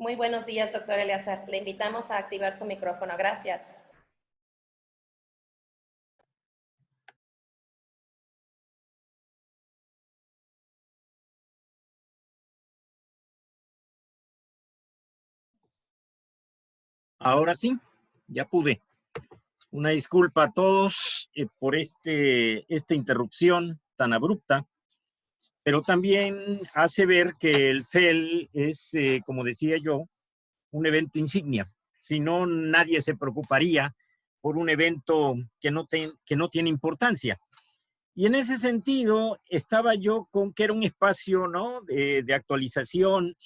Muy buenos días, doctor Eleazar. Le invitamos a activar su micrófono. Gracias. Ahora sí, ya pude. Una disculpa a todos por esta interrupción tan abrupta, pero también hace ver que el FEL es, como decía yo, un evento insignia. Si no, nadie se preocuparía por un evento que no tiene importancia. Y en ese sentido, estaba yo con que era un espacio, ¿no?, de actualización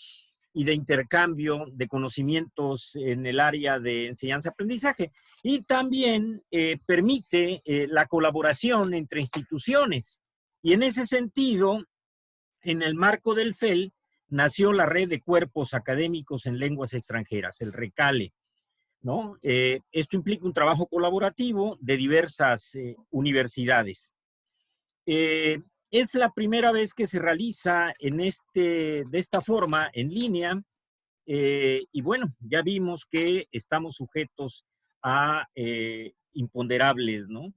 y de intercambio de conocimientos en el área de enseñanza-aprendizaje. Y también permite la colaboración entre instituciones. Y en ese sentido, en el marco del FEL, nació la Red de Cuerpos Académicos en Lenguas Extranjeras, el RECALE, ¿no? Esto implica un trabajo colaborativo de diversas universidades. Es la primera vez que se realiza de esta forma, en línea, y bueno, ya vimos que estamos sujetos a imponderables, ¿no?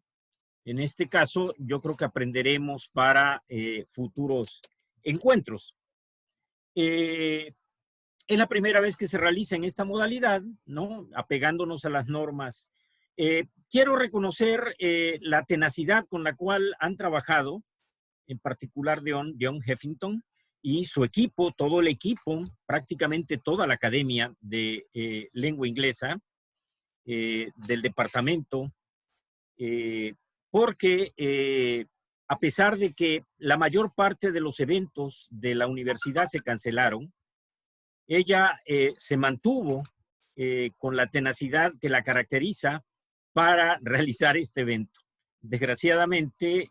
En este caso, yo creo que aprenderemos para futuros encuentros. Es la primera vez que se realiza en esta modalidad, ¿no?, apegándonos a las normas. Quiero reconocer la tenacidad con la cual han trabajado, en particular John Heffington y su equipo, todo el equipo, prácticamente toda la academia de lengua inglesa, del departamento, porque a pesar de que la mayor parte de los eventos de la universidad se cancelaron, ella se mantuvo con la tenacidad que la caracteriza para realizar este evento. Desgraciadamente,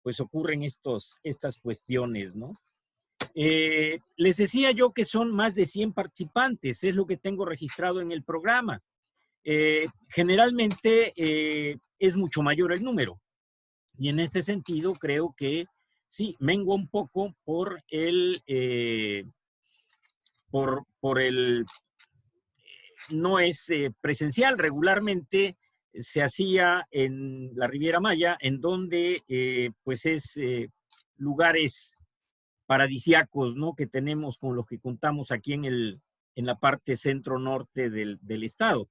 pues ocurren estas cuestiones, ¿no? Les decía yo que son más de 100 participantes, es lo que tengo registrado en el programa. Generalmente es mucho mayor el número. Y en este sentido creo que sí, mengua un poco por no es presencial. Regularmente se hacía en la Riviera Maya, en donde pues es lugares paradisíacos, ¿no?, que tenemos con los que contamos aquí en la parte centro-norte del estado.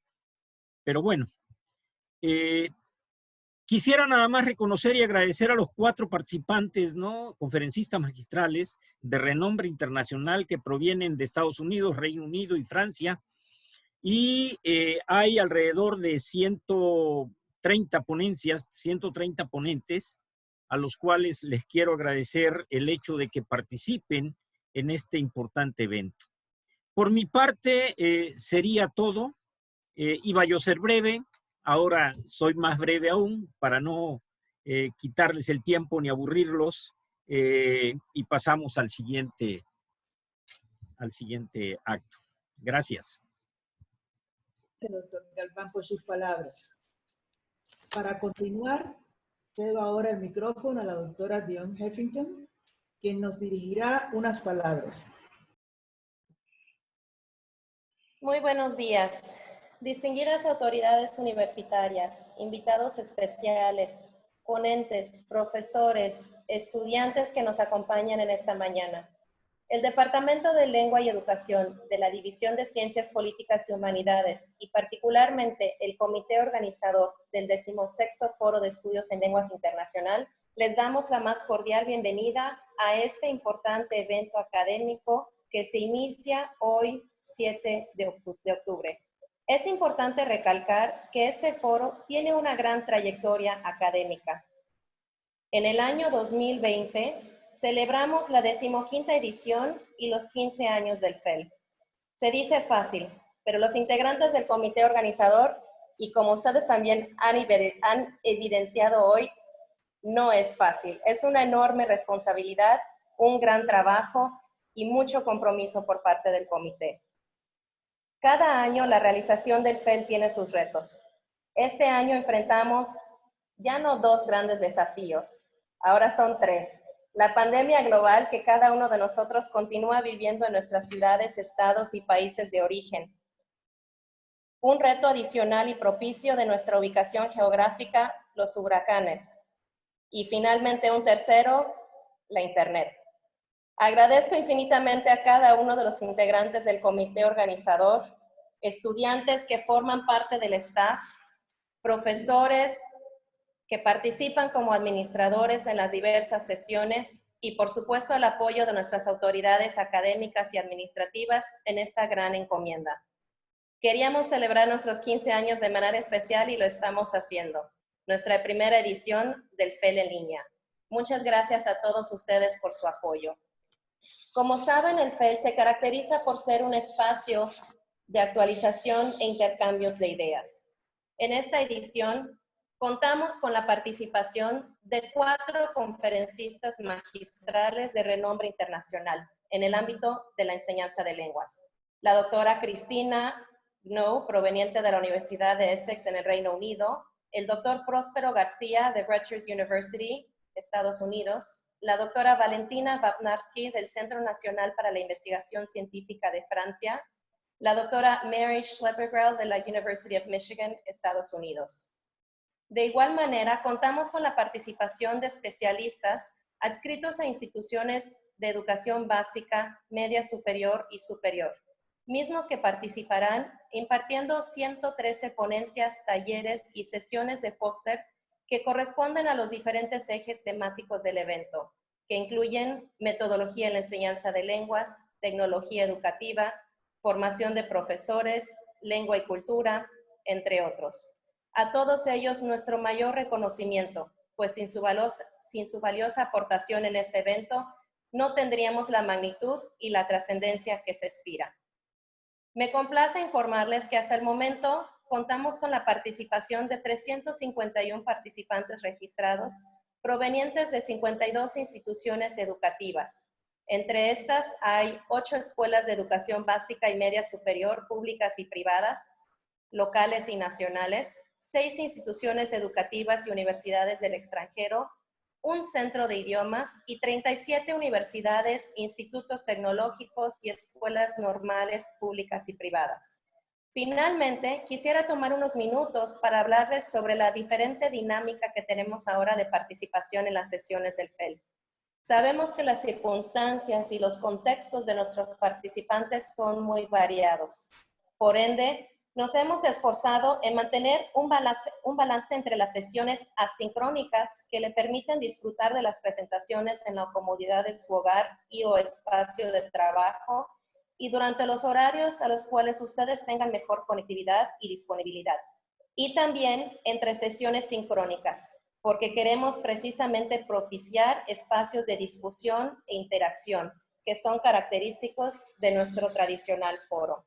Pero bueno, quisiera nada más reconocer y agradecer a los 4 participantes, ¿no?, conferencistas magistrales de renombre internacional que provienen de Estados Unidos, Reino Unido y Francia. Y hay alrededor de 130 ponencias, 130 ponentes, a los cuales les quiero agradecer el hecho de que participen en este importante evento. Por mi parte, sería todo. Iba yo a ser breve, ahora soy más breve aún, para no quitarles el tiempo ni aburrirlos, y pasamos al siguiente acto. Gracias. Doctor Galván, por sus palabras. Para continuar, cedo ahora el micrófono a la doctora John Heffington, quien nos dirigirá unas palabras. Muy buenos días. Distinguidas autoridades universitarias, invitados especiales, ponentes, profesores, estudiantes que nos acompañan en esta mañana. El Departamento de Lengua y Educación de la División de Ciencias Políticas y Humanidades y particularmente el comité organizador del XVI Foro de Estudios en Lenguas Internacional les damos la más cordial bienvenida a este importante evento académico que se inicia hoy 7 de octubre. Es importante recalcar que este foro tiene una gran trayectoria académica. En el año 2020 celebramos la 15ª edición y los 15 años del FEL. Se dice fácil, pero los integrantes del comité organizador, y como ustedes también han evidenciado hoy, no es fácil. Es una enorme responsabilidad, un gran trabajo y mucho compromiso por parte del comité. Cada año la realización del FEL tiene sus retos. Este año enfrentamos ya no 2 grandes desafíos, ahora son 3. la pandemia global que cada uno de nosotros continúa viviendo en nuestras ciudades, estados y países de origen. Un reto adicional y propicio de nuestra ubicación geográfica, los huracanes. Y finalmente un tercero, la Internet. Agradezco infinitamente a cada uno de los integrantes del comité organizador, estudiantes que forman parte del staff, profesores que participan como administradores en las diversas sesiones y por supuesto el apoyo de nuestras autoridades académicas y administrativas en esta gran encomienda. Queríamos celebrar nuestros 15 años de manera especial y lo estamos haciendo. Nuestra primera edición del FEL en línea. Muchas gracias a todos ustedes por su apoyo. Como saben, el FEL se caracteriza por ser un espacio de actualización e intercambios de ideas. En esta edición, contamos con la participación de 4 conferencistas magistrales de renombre internacional en el ámbito de la enseñanza de lenguas. La doctora Christina Gknonou, proveniente de la Universidad de Essex en el Reino Unido, el doctor Próspero García de Rutgers University, Estados Unidos, la doctora Valentina Wapnarski del Centro Nacional para la Investigación Científica de Francia, la doctora Mary Schleppergrell de la University of Michigan, Estados Unidos. De igual manera, contamos con la participación de especialistas adscritos a instituciones de educación básica, media superior y superior, mismos que participarán impartiendo 113 ponencias, talleres y sesiones de póster que corresponden a los diferentes ejes temáticos del evento, que incluyen metodología en la enseñanza de lenguas, tecnología educativa, formación de profesores, lengua y cultura, entre otros. A todos ellos nuestro mayor reconocimiento, pues sin su valiosa aportación en este evento, no tendríamos la magnitud y la trascendencia que se aspira. Me complace informarles que hasta el momento contamos con la participación de 351 participantes registrados provenientes de 52 instituciones educativas. Entre estas hay 8 escuelas de educación básica y media superior, públicas y privadas, locales y nacionales, 6 instituciones educativas y universidades del extranjero, un centro de idiomas y 37 universidades, institutos tecnológicos y escuelas normales públicas y privadas. Finalmente, quisiera tomar unos minutos para hablarles sobre la diferente dinámica que tenemos ahora de participación en las sesiones del FEL. Sabemos que las circunstancias y los contextos de nuestros participantes son muy variados. Por ende, nos hemos esforzado en mantener un balance entre las sesiones asincrónicas que le permiten disfrutar de las presentaciones en la comodidad de su hogar y o espacio de trabajo y durante los horarios a los cuales ustedes tengan mejor conectividad y disponibilidad. Y también entre sesiones sincrónicas, porque queremos precisamente propiciar espacios de discusión e interacción que son característicos de nuestro tradicional foro.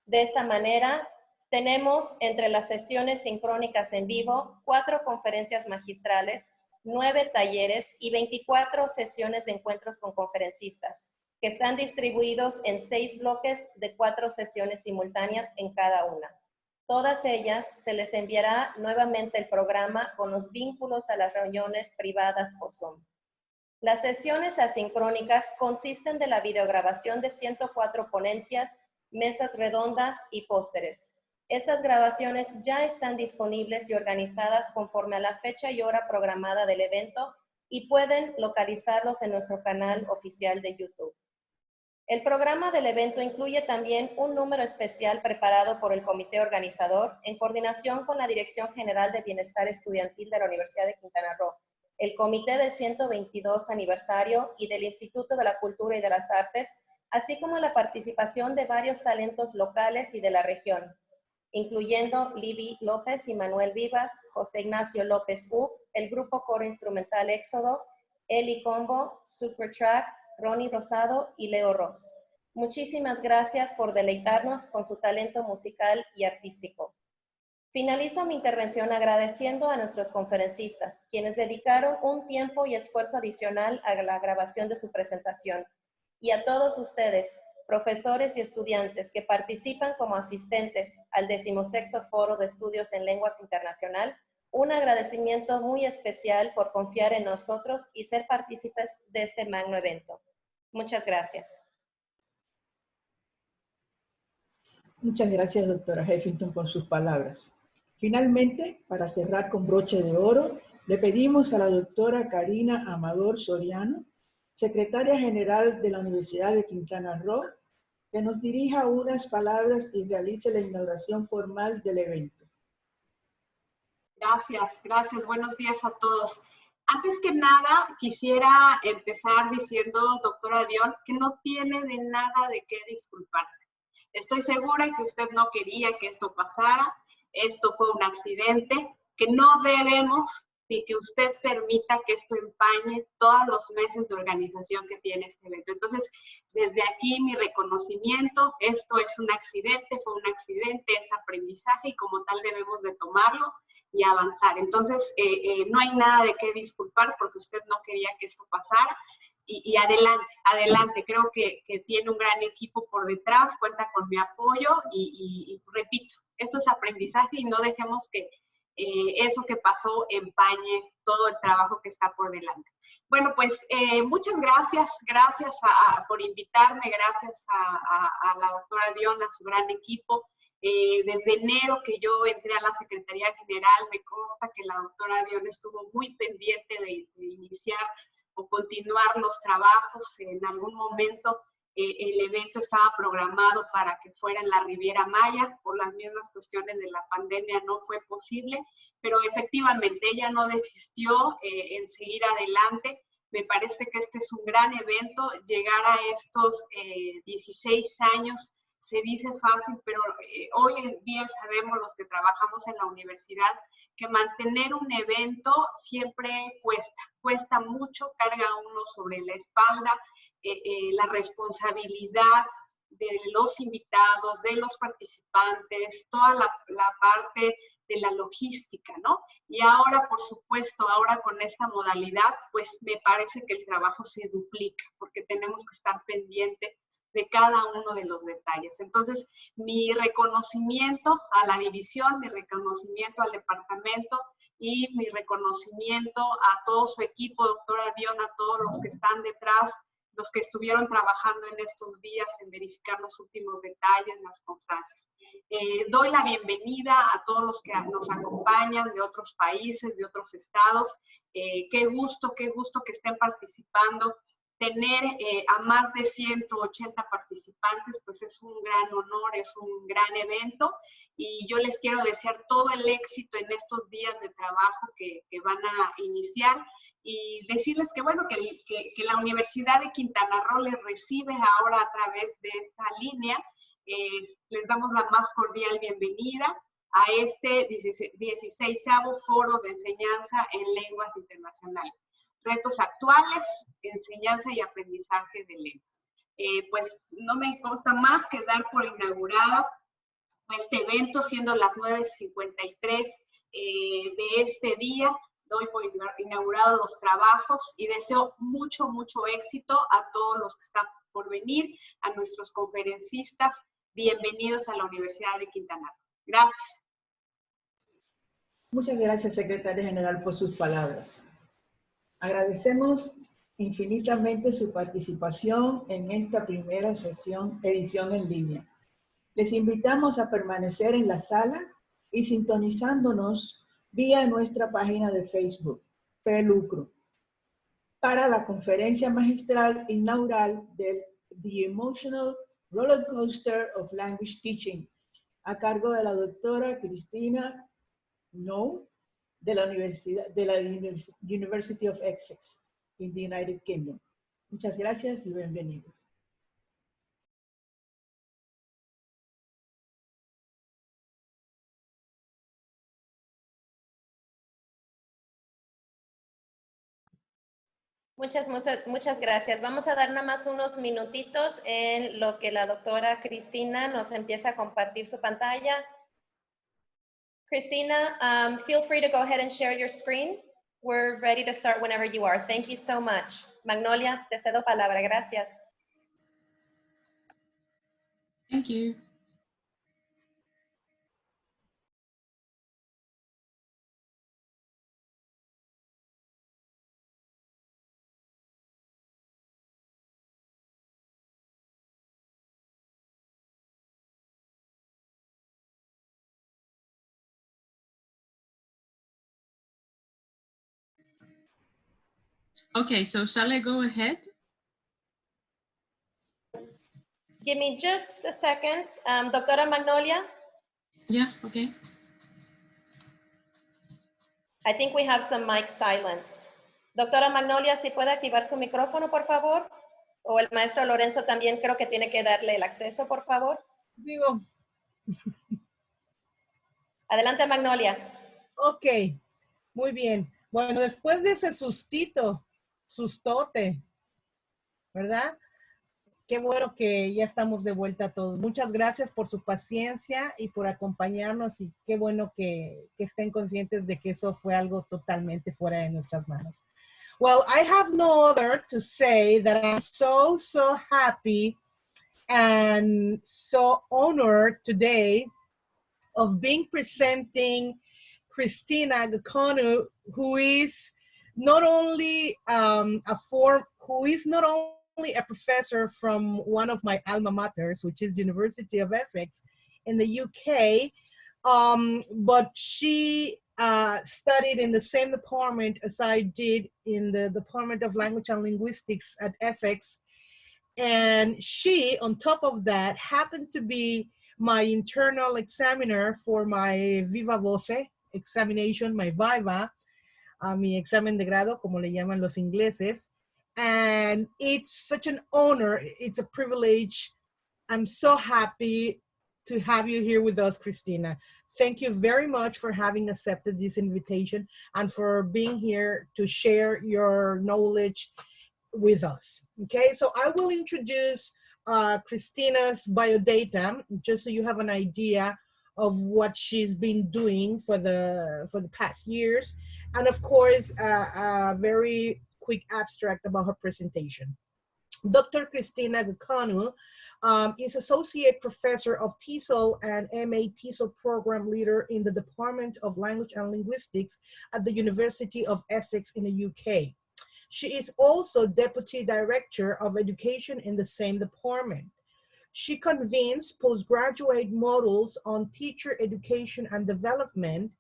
De esta manera, tenemos entre las sesiones sincrónicas en vivo 4 conferencias magistrales, 9 talleres y 24 sesiones de encuentros con conferencistas, que están distribuidos en 6 bloques de 4 sesiones simultáneas en cada una. Todas ellas se les enviará nuevamente el programa con los vínculos a las reuniones privadas por Zoom. Las sesiones asincrónicas consisten de la videograbación de 104 ponencias, mesas redondas y pósteres. Estas grabaciones ya están disponibles y organizadas conforme a la fecha y hora programada del evento y pueden localizarlos en nuestro canal oficial de YouTube. El programa del evento incluye también un número especial preparado por el comité organizador en coordinación con la Dirección General de Bienestar Estudiantil de la Universidad de Quintana Roo, el Comité del 122 aniversario y del Instituto de la Cultura y de las Artes, así como la participación de varios talentos locales y de la región, incluyendo Libby López y Manuel Vivas, José Ignacio López U, el grupo coro instrumental Éxodo, Eli Combo, Supertrack, Ronnie Rosado y Leo Ross. Muchísimas gracias por deleitarnos con su talento musical y artístico. Finalizo mi intervención agradeciendo a nuestros conferencistas, quienes dedicaron un tiempo y esfuerzo adicional a la grabación de su presentación, y a todos ustedes, profesores y estudiantes que participan como asistentes al XVI Foro de Estudios en Lenguas Internacional, un agradecimiento muy especial por confiar en nosotros y ser partícipes de este magno evento. Muchas gracias. Muchas gracias, doctora Heffington, por sus palabras. Finalmente, para cerrar con broche de oro, le pedimos a la doctora Karina Amador Soriano, secretaria general de la Universidad de Quintana Roo, que nos dirija unas palabras y realice la inauguración formal del evento. Gracias. Buenos días a todos. Antes que nada, quisiera empezar diciendo, doctora Dion, que no tiene de nada de qué disculparse. Estoy segura que usted no quería que esto pasara. Esto fue un accidente que no debemos ni que usted permita que esto empañe todos los meses de organización que tiene este evento. Entonces, desde aquí mi reconocimiento, esto es un accidente, fue un accidente, es aprendizaje y como tal debemos de tomarlo y avanzar. Entonces, no hay nada de qué disculpar porque usted no quería que esto pasara. Y adelante, creo que tiene un gran equipo por detrás, cuenta con mi apoyo y repito, esto es aprendizaje y no dejemos que eso que pasó empañe todo el trabajo que está por delante. Bueno, pues muchas gracias por invitarme, gracias a la doctora Dion, a su gran equipo. Desde enero que yo entré a la Secretaría General, me consta que la doctora Dion estuvo muy pendiente de iniciar o continuar los trabajos. En algún momento el evento estaba programado para que fuera en la Riviera Maya, por las mismas cuestiones de la pandemia no fue posible, pero efectivamente ella no desistió en seguir adelante. Me parece que este es un gran evento, llegar a estos 16 años, se dice fácil, pero hoy en día sabemos los que trabajamos en la universidad que mantener un evento siempre cuesta mucho, carga uno sobre la espalda, la responsabilidad de los invitados, de los participantes, toda la parte de la logística, ¿no? Y ahora, por supuesto, ahora con esta modalidad, pues me parece que el trabajo se duplica, porque tenemos que estar pendientes de cada uno de los detalles. Entonces, mi reconocimiento a la división, mi reconocimiento al departamento y mi reconocimiento a todo su equipo, doctora Dion, a todos los que están detrás, los que estuvieron trabajando en estos días en verificar los últimos detalles, las constancias. Doy la bienvenida a todos los que nos acompañan de otros países, de otros estados. Qué gusto que estén participando. Tener a más de 180 participantes, pues es un gran honor, es un gran evento y yo les quiero desear todo el éxito en estos días de trabajo que van a iniciar y decirles que, bueno, que la Universidad de Quintana Roo les recibe ahora a través de esta línea. Les damos la más cordial bienvenida a este 16 Foro de Enseñanza en Lenguas Internacionales. Retos actuales, enseñanza y aprendizaje de lenguas. Pues no me consta más que dar por inaugurado este evento, siendo las 9:53 de este día. Doy por inaugurado los trabajos y deseo mucho éxito a todos los que están por venir, a nuestros conferencistas. Bienvenidos a la Universidad de Quintana Roo. Gracias. Muchas gracias, secretaria general, por sus palabras. Agradecemos infinitamente su participación en esta primera edición en línea. Les invitamos a permanecer en la sala y sintonizándonos vía nuestra página de Facebook, FEL para la Conferencia Magistral inaugural del The Emotional Rollercoaster of Language Teaching, a cargo de la doctora Christina Gknonou, de la University of Essex, in the United Kingdom. Muchas gracias y bienvenidos. Muchas gracias. Vamos a dar nada más unos minutitos en lo que la doctora Cristina nos empieza a compartir su pantalla. Christina, feel free to go ahead and share your screen. We're ready to start whenever you are. Thank you so much. Magnolia, te cedo palabra. Gracias. Thank you. Okay, so shall I go ahead? Give me just a second. Doctora Magnolia, Yeah, okay. I think we have some mics silenced. Doctora Magnolia, si puede activar su micrófono, por favor. O el maestro Lorenzo también creo que tiene que darle el acceso, por favor. Digo, Adelante, Magnolia. ok, muy bien. Bueno, después de ese sustote, ¿verdad? Qué bueno que ya estamos de vuelta todos. Muchas gracias por su paciencia y por acompañarnos y qué bueno que estén conscientes de que eso fue algo totalmente fuera de nuestras manos. Well, I have no other to say that I'm so happy and so honored today of being presenting Christina Gknonou, who is not only a professor from one of my alma maters, which is the University of Essex in the UK, but she studied in the same department as I did in the Department of Language and Linguistics at Essex. And she, on top of that, happened to be my internal examiner for my Viva Voce examination, my Viva, mi examen de grado, como le llaman los ingleses. And it's such an honor. It's a privilege. I'm so happy to have you here with us, Christina. Thank you very much for having accepted this invitation and for being here to share your knowledge with us. Okay, so I will introduce Christina's biodata just so you have an idea of what she's been doing for the past years, and of course a very quick abstract about her presentation. Dr. Christina Gknonou is Associate Professor of TESOL and MA TESOL Program Leader in the Department of Language and Linguistics at the University of Essex in the UK. She is also Deputy Director of Education in the same department. She convenes postgraduate modules on teacher education and development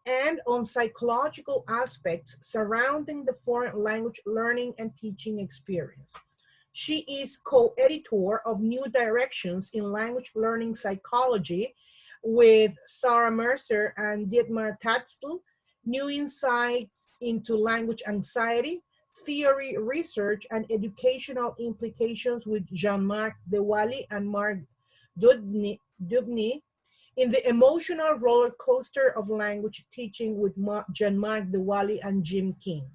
and on psychological aspects surrounding the foreign language learning and teaching experience. She is co-editor of New Directions in Language Learning Psychology with Sarah Mercer and Dietmar Tatzel, New Insights into Language Anxiety, Theory, Research, and Educational Implications with Jean-Marc Dewally and Marc Dubny, in the Emotional Roller Coaster of Language Teaching with Jean-Marc Dewally and Jim King.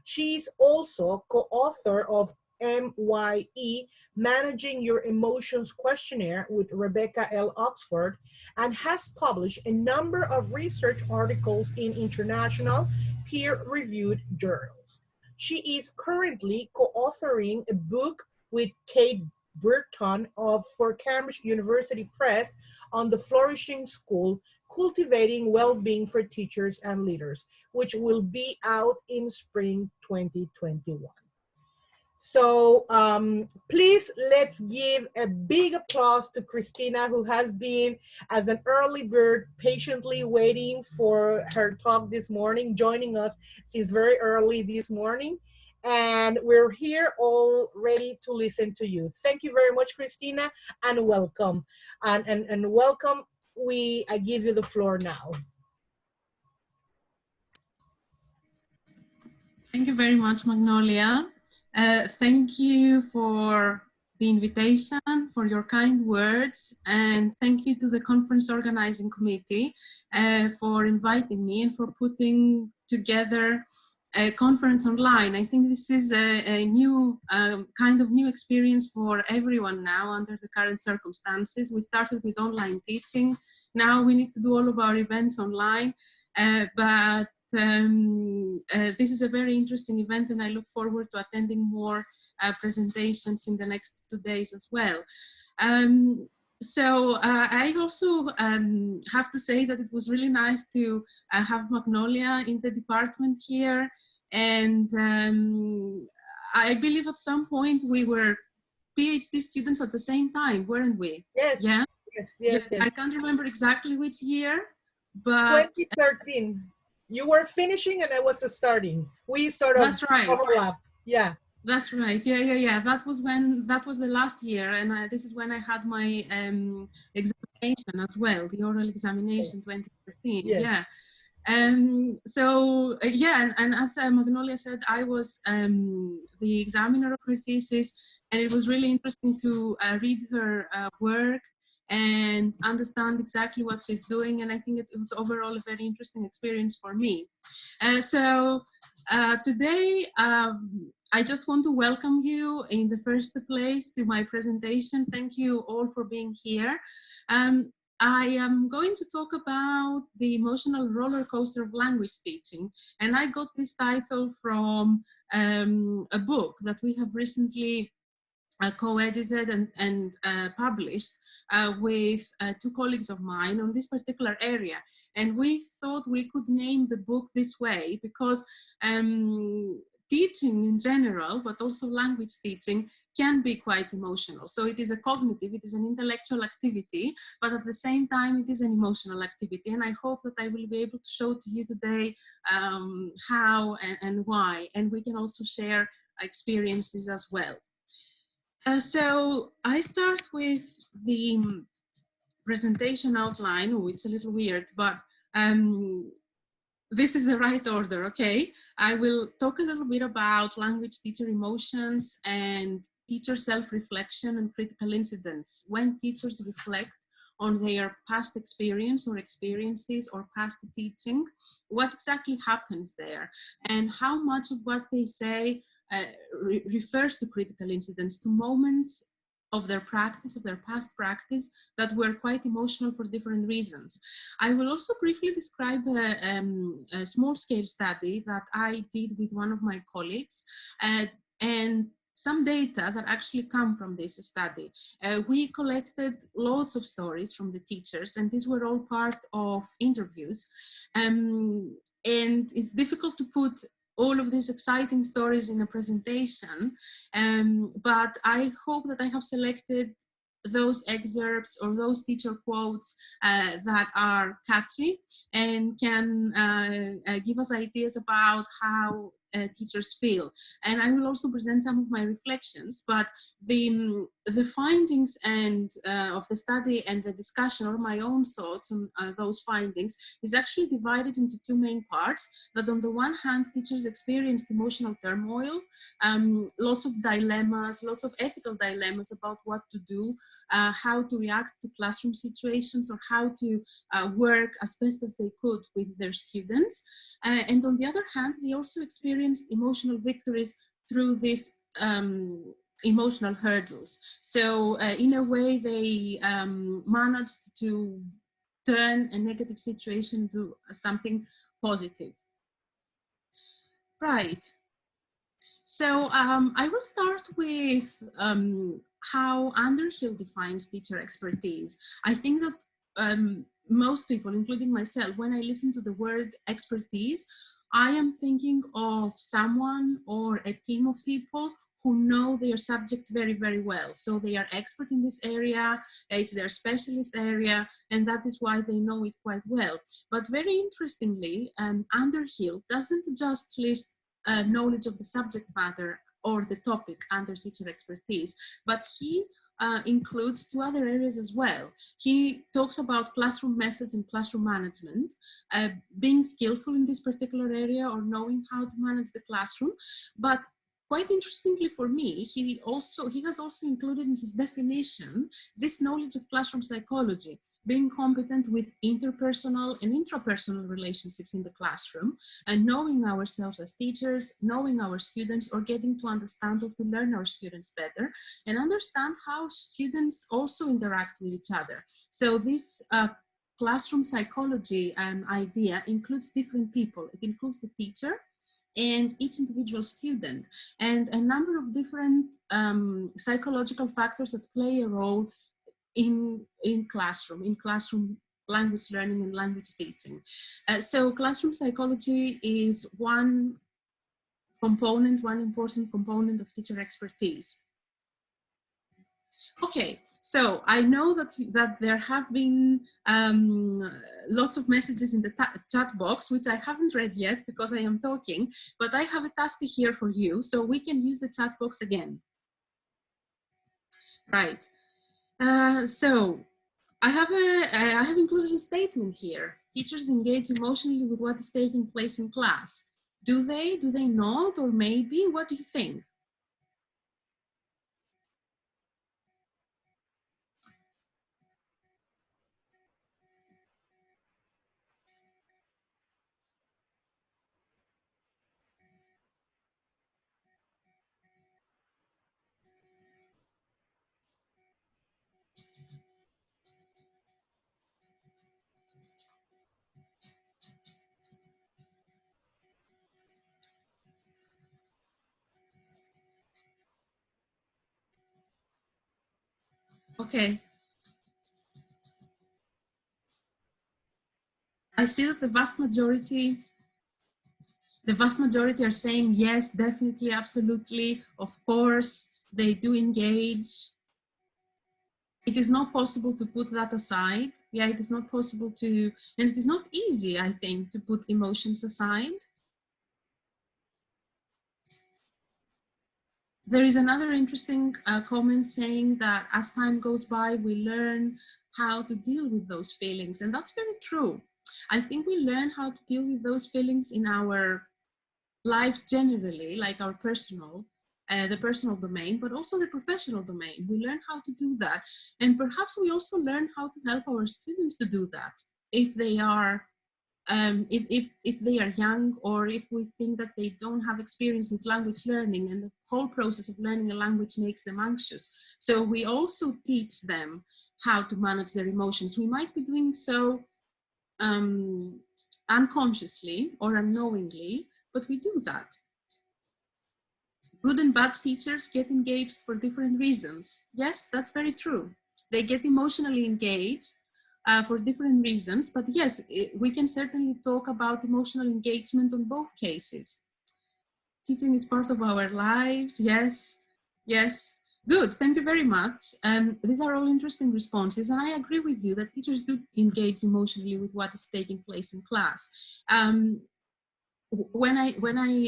She is also co-author of MYE, Managing Your Emotions Questionnaire with Rebecca L. Oxford, and has published a number of research articles in international peer-reviewed journals. She is currently co-authoring a book with Kate Burton for Cambridge University Press on the Flourishing School, Cultivating Well-Being for Teachers and Leaders, which will be out in spring 2021. So please, let's give a big applause to Christina, who has been, as an early bird, patiently waiting for her talk this morning, joining us since very early this morning. And we're here all ready to listen to you. Thank you very much, Christina, and welcome. And welcome, I give you the floor now. Thank you very much, Magnolia. Thank you for the invitation, for your kind words, and thank you to the conference organizing committee for inviting me and for putting together a conference online. I think this is a new kind of new experience for everyone now under the current circumstances. We started with online teaching. Now we need to do all of our events online, but this is a very interesting event, and I look forward to attending more presentations in the next 2 days as well. So I also have to say that it was really nice to have Magnolia in the department here, and I believe at some point we were PhD students at the same time, weren't we? Yes. Yeah. Yes. I can't remember exactly which year, but 2013. You were finishing and I was starting. We sort of that's right. overlapped. Yeah. That's right. Yeah. That was the last year, and this is when I had my examination as well, the oral examination 2013. Yes. Yeah. Yeah, and as Magnolia said, I was the examiner of her thesis, and it was really interesting to read her work and understand exactly what she's doing, and I think it was overall a very interesting experience for me. Today, I just want to welcome you in the first place to my presentation. Thank you all for being here. I am going to talk about the emotional roller coaster of language teaching, and I got this title from a book that we have recently co-edited and published with two colleagues of mine on this particular area. And we thought we could name the book this way because teaching in general, but also language teaching, can be quite emotional. So it is a cognitive, it is an intellectual activity, but at the same time, it is an emotional activity. And I hope that I will be able to show to you today how and why. And we can also share experiences as well. So I start with the presentation outline. Oh, it's a little weird, but this is the right order, okay? I will talk a little bit about language teacher emotions and teacher self-reflection and critical incidents. When teachers reflect on their past experience or experiences or past teaching, what exactly happens there, and how much of what they say refers to critical incidents, to moments of their practice, of their past practice, that were quite emotional for different reasons. I will also briefly describe a small-scale study that I did with one of my colleagues, and some data that actually come from this study. We collected lots of stories from the teachers, and these were all part of interviews. And it's difficult to put all of these exciting stories in a presentation, but I hope that I have selected those excerpts or those teacher quotes that are catchy and can give us ideas about how teachers feel. And I will also present some of my reflections, but the findings and of the study and the discussion, or my own thoughts on those findings, is actually divided into two main parts. That on the one hand, teachers experienced emotional turmoil, lots of dilemmas, lots of ethical dilemmas about what to do, how to react to classroom situations, or how to work as best as they could with their students. And on the other hand, they also experienced emotional victories through these emotional hurdles. So in a way, they managed to turn a negative situation into something positive. Right. So I will start with how Underhill defines teacher expertise. I think that most people, including myself, when I listen to the word expertise, I am thinking of someone or a team of people who know their subject very, very well. So they are expert in this area, it's their specialist area, and that is why they know it quite well. But very interestingly, Underhill doesn't just list knowledge of the subject matter or the topic under teacher expertise, but he includes two other areas as well. He talks about classroom methods and classroom management, being skillful in this particular area or knowing how to manage the classroom. But quite interestingly for me, he has also included in his definition this knowledge of classroom psychology, being competent with interpersonal and intrapersonal relationships in the classroom, and knowing ourselves as teachers, knowing our students, or getting to understand or to learn our students better, and understand how students also interact with each other. So this classroom psychology idea includes different people. It includes the teacher and each individual student, and a number of different psychological factors that play a role in classroom language learning and language teaching. So classroom psychology is one important component of teacher expertise. Okay, So I know that there have been lots of messages in the chat box, which I haven't read yet because I am talking, but I have a task here for you, so we can use the chat box again. Right. So I have included a statement here. Teachers engage emotionally with what is taking place in class. Do they not, or maybe? What do you think? Okay. I see that the vast majority are saying yes, definitely, absolutely, of course, they do engage. It is not possible to put that aside. Yeah, it is not possible to, and it is not easy, I think, to put emotions aside. There is another interesting comment saying that as time goes by, we learn how to deal with those feelings. And that's very true. I think we learn how to deal with those feelings in our lives generally, like our personal, the personal domain, but also the professional domain. We learn how to do that. And perhaps we also learn how to help our students to do that if they are if they are young, or if we think that they don't have experience with language learning and the whole process of learning a language makes them anxious. So we also teach them how to manage their emotions. We might be doing so unconsciously or unknowingly, but we do that. Good and bad teachers get engaged for different reasons. Yes, that's very true. They get emotionally engaged for different reasons, but yes, we can certainly talk about emotional engagement on both cases. Teaching is part of our lives. Yes, yes. Good, thank you very much. These are all interesting responses, and I agree with you that teachers do engage emotionally with what is taking place in class. When I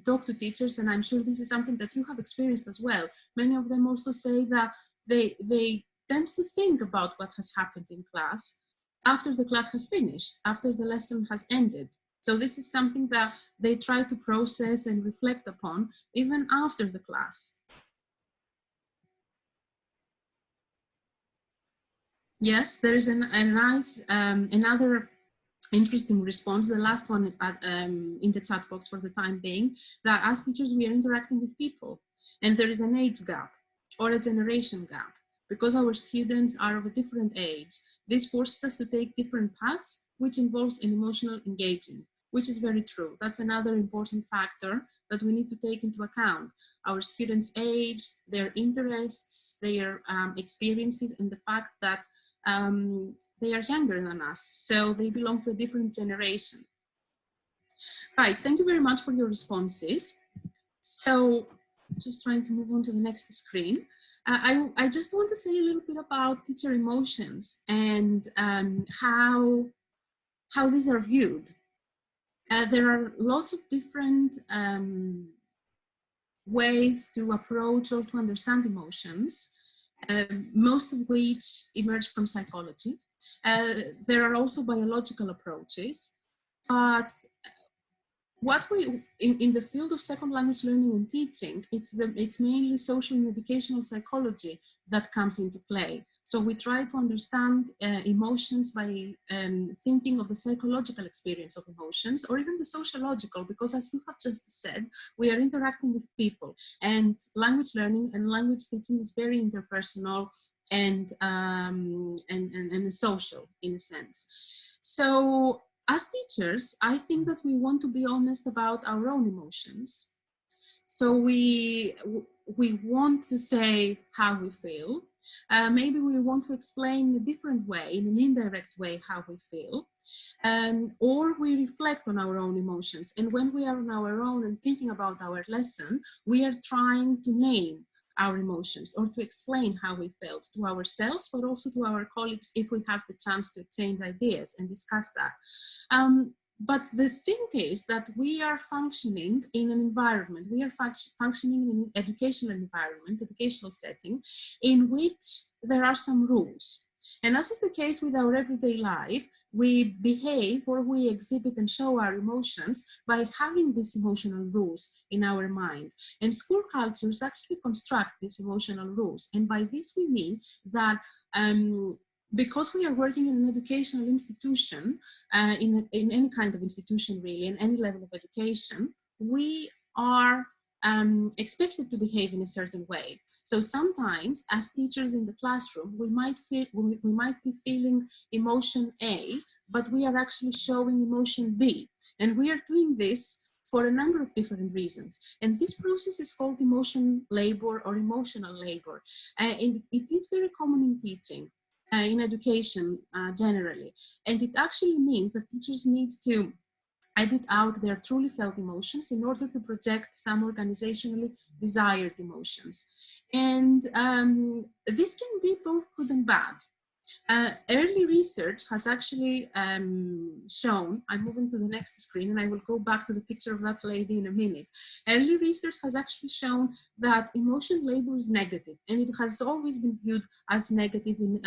talk to teachers, and I'm sure this is something that you have experienced as well, many of them also say that they tend to think about what has happened in class after the class has finished, after the lesson has ended. So this is something that they try to process and reflect upon even after the class. Yes, there is a nice, another interesting response, the last one in the chat box for the time being, that as teachers we are interacting with people and there is an age gap or a generation gap because our students are of a different age. This forces us to take different paths, which involves an emotional engaging, which is very true. That's another important factor that we need to take into account. Our students' age, their interests, their experiences, and the fact that they are younger than us, so they belong to a different generation. Right, thank you very much for your responses. So just trying to move on to the next screen. I just want to say a little bit about teacher emotions and how these are viewed. There are lots of different ways to approach or to understand emotions, most of which emerge from psychology. There are also biological approaches, but what we, in the field of second language learning and teaching, it's mainly social and educational psychology that comes into play. So we try to understand emotions by thinking of the psychological experience of emotions, or even the sociological, because as you have just said, we are interacting with people, and language learning and language teaching is very interpersonal and social in a sense. So as teachers, I think that we want to be honest about our own emotions. So we want to say how we feel. Maybe we want to explain in a different way, in an indirect way, how we feel. Or we reflect on our own emotions. And when we are on our own and thinking about our lesson, we are trying to name our emotions or to explain how we felt to ourselves, but also to our colleagues if we have the chance to exchange ideas and discuss that. But the thing is that we are functioning in an environment, we are functioning in an educational environment, educational setting, in which there are some rules. And as is the case with our everyday life, we behave or we exhibit and show our emotions by having these emotional rules in our mind. And school cultures actually construct these emotional rules. And by this we mean that because we are working in an educational institution, in any kind of institution really, in any level of education, we are expected to behave in a certain way. So sometimes as teachers in the classroom, we might be feeling emotion A, but we are actually showing emotion B. And we are doing this for a number of different reasons. And this process is called emotion labor or emotional labor. And it is very common in teaching. In education generally. And it actually means that teachers need to edit out their truly felt emotions in order to project some organizationally desired emotions. And this can be both good and bad. Early research has actually shown, I'm moving to the next screen and I will go back to the picture of that lady in a minute. Early research has actually shown that emotion labor is negative, and it has always been viewed as negative in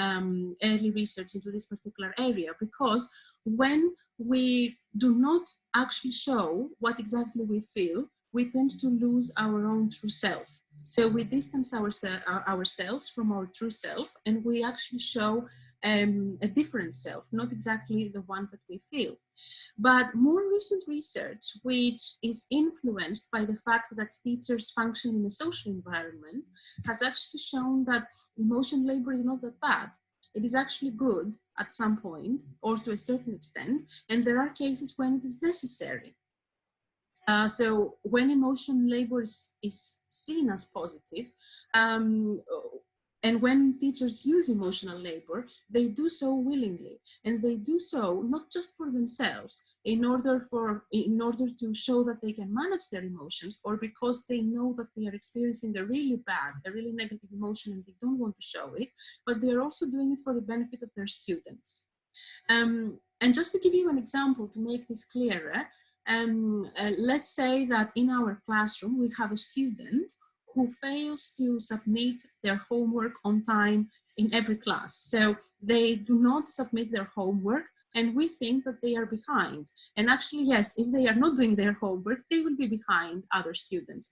early research into this particular area, because when we do not actually show what exactly we feel, we tend to lose our own true self. So we distance ourselves from our true self, and we actually show a different self, not exactly the one that we feel. But more recent research, which is influenced by the fact that teachers function in a social environment, has actually shown that emotion labor is not that bad. It is actually good at some point, or to a certain extent, and there are cases when it is necessary. So when emotion labor is seen as positive, and when teachers use emotional labor, they do so willingly, and they do so not just for themselves, in order to show that they can manage their emotions, or because they know that they are experiencing a really negative emotion and they don't want to show it, but they are also doing it for the benefit of their students. And just to give you an example to make this clearer, let's say that in our classroom we have a student who fails to submit their homework on time in every class. So they do not submit their homework, and we think that they are behind. And actually, yes, if they are not doing their homework, they will be behind other students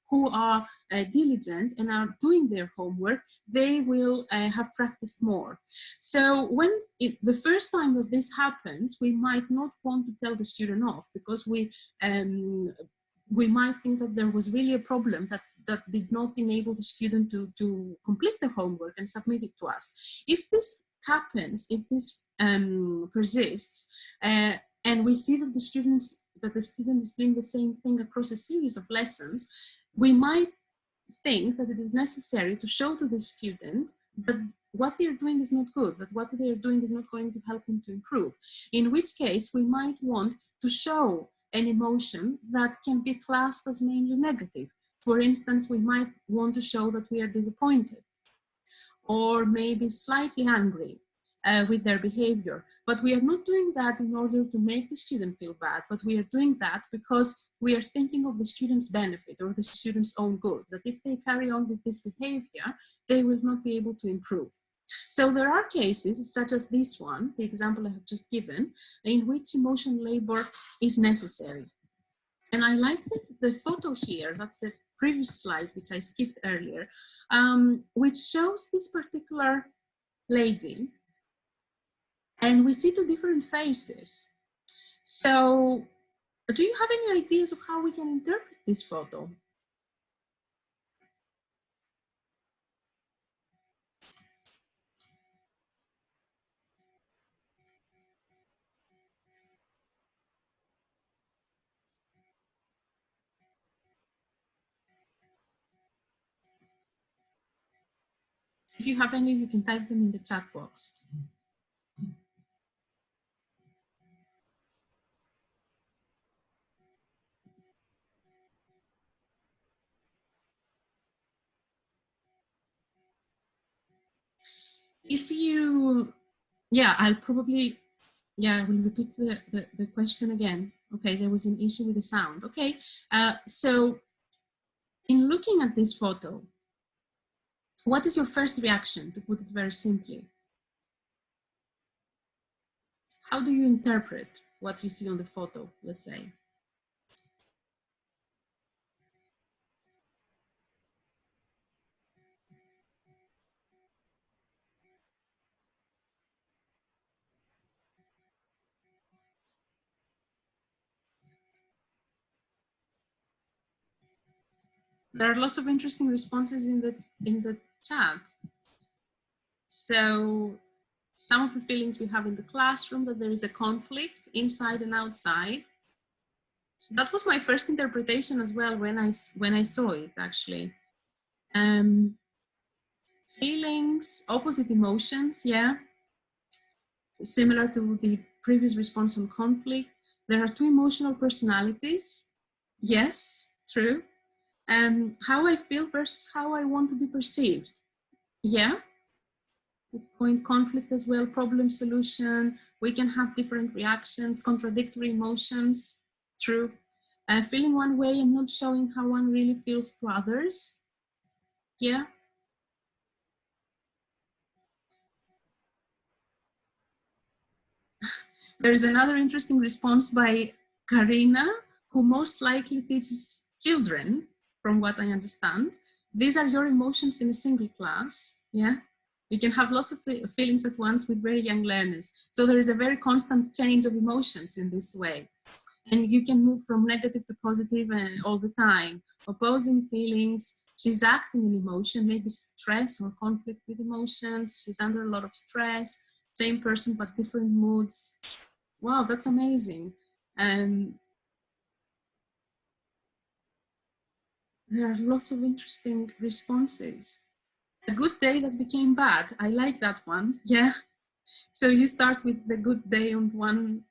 who are diligent and are doing their homework. They will have practiced more. So the first time that this happens, we might not want to tell the student off, because we might think that there was really a problem that did not enable the student to complete the homework and submit it to us. If this happens, if this persists, and we see that the student is doing the same thing across a series of lessons, we might think that it is necessary to show to the student that what they are doing is not good, that what they are doing is not going to help him to improve. In which case, we might want to show an emotion that can be classed as mainly negative. For instance, we might want to show that we are disappointed, or maybe slightly angry with their behavior. But we are not doing that in order to make the student feel bad, but we are doing that because we are thinking of the student's benefit or the student's own good, that if they carry on with this behavior, they will not be able to improve. So there are cases such as this one, the example I have just given, in which emotion labor is necessary. And I like the photo here, that's the previous slide, which I skipped earlier, which shows this particular lady, and we see two different faces. So do you have any ideas of how we can interpret this photo? If you have any, you can type them in the chat box. if you, yeah, I'll probably, yeah, I will repeat the question again. Okay, there was an issue with the sound. Okay, so in looking at this photo, what is your first reaction, to put it very simply? How do you interpret what you see on the photo, let's say? There are lots of interesting responses in the chat. So some of the feelings we have in the classroom, that there is a conflict inside and outside. That was my first interpretation as well when I saw it, actually. Feelings, opposite emotions, yeah. Similar to the previous response on conflict. There are two emotional personalities. Yes, true. How I feel versus how I want to be perceived. Yeah. Point conflict as well, problem solution. We can have different reactions, contradictory emotions. True. Feeling one way and not showing how one really feels to others. Yeah. There's another interesting response by Karina, who most likely teaches children, from what I understand. These are your emotions in a single class. Yeah. You can have lots of feelings at once with very young learners. So there is a very constant change of emotions in this way. And you can move from negative to positive all the time. Opposing feelings, she's acting in emotion, maybe stress or conflict with emotions. She's under a lot of stress, same person but different moods. Wow, that's amazing. There are lots of interesting responses. A good day that became bad. I like that one. Yeah. So you start with the good day on one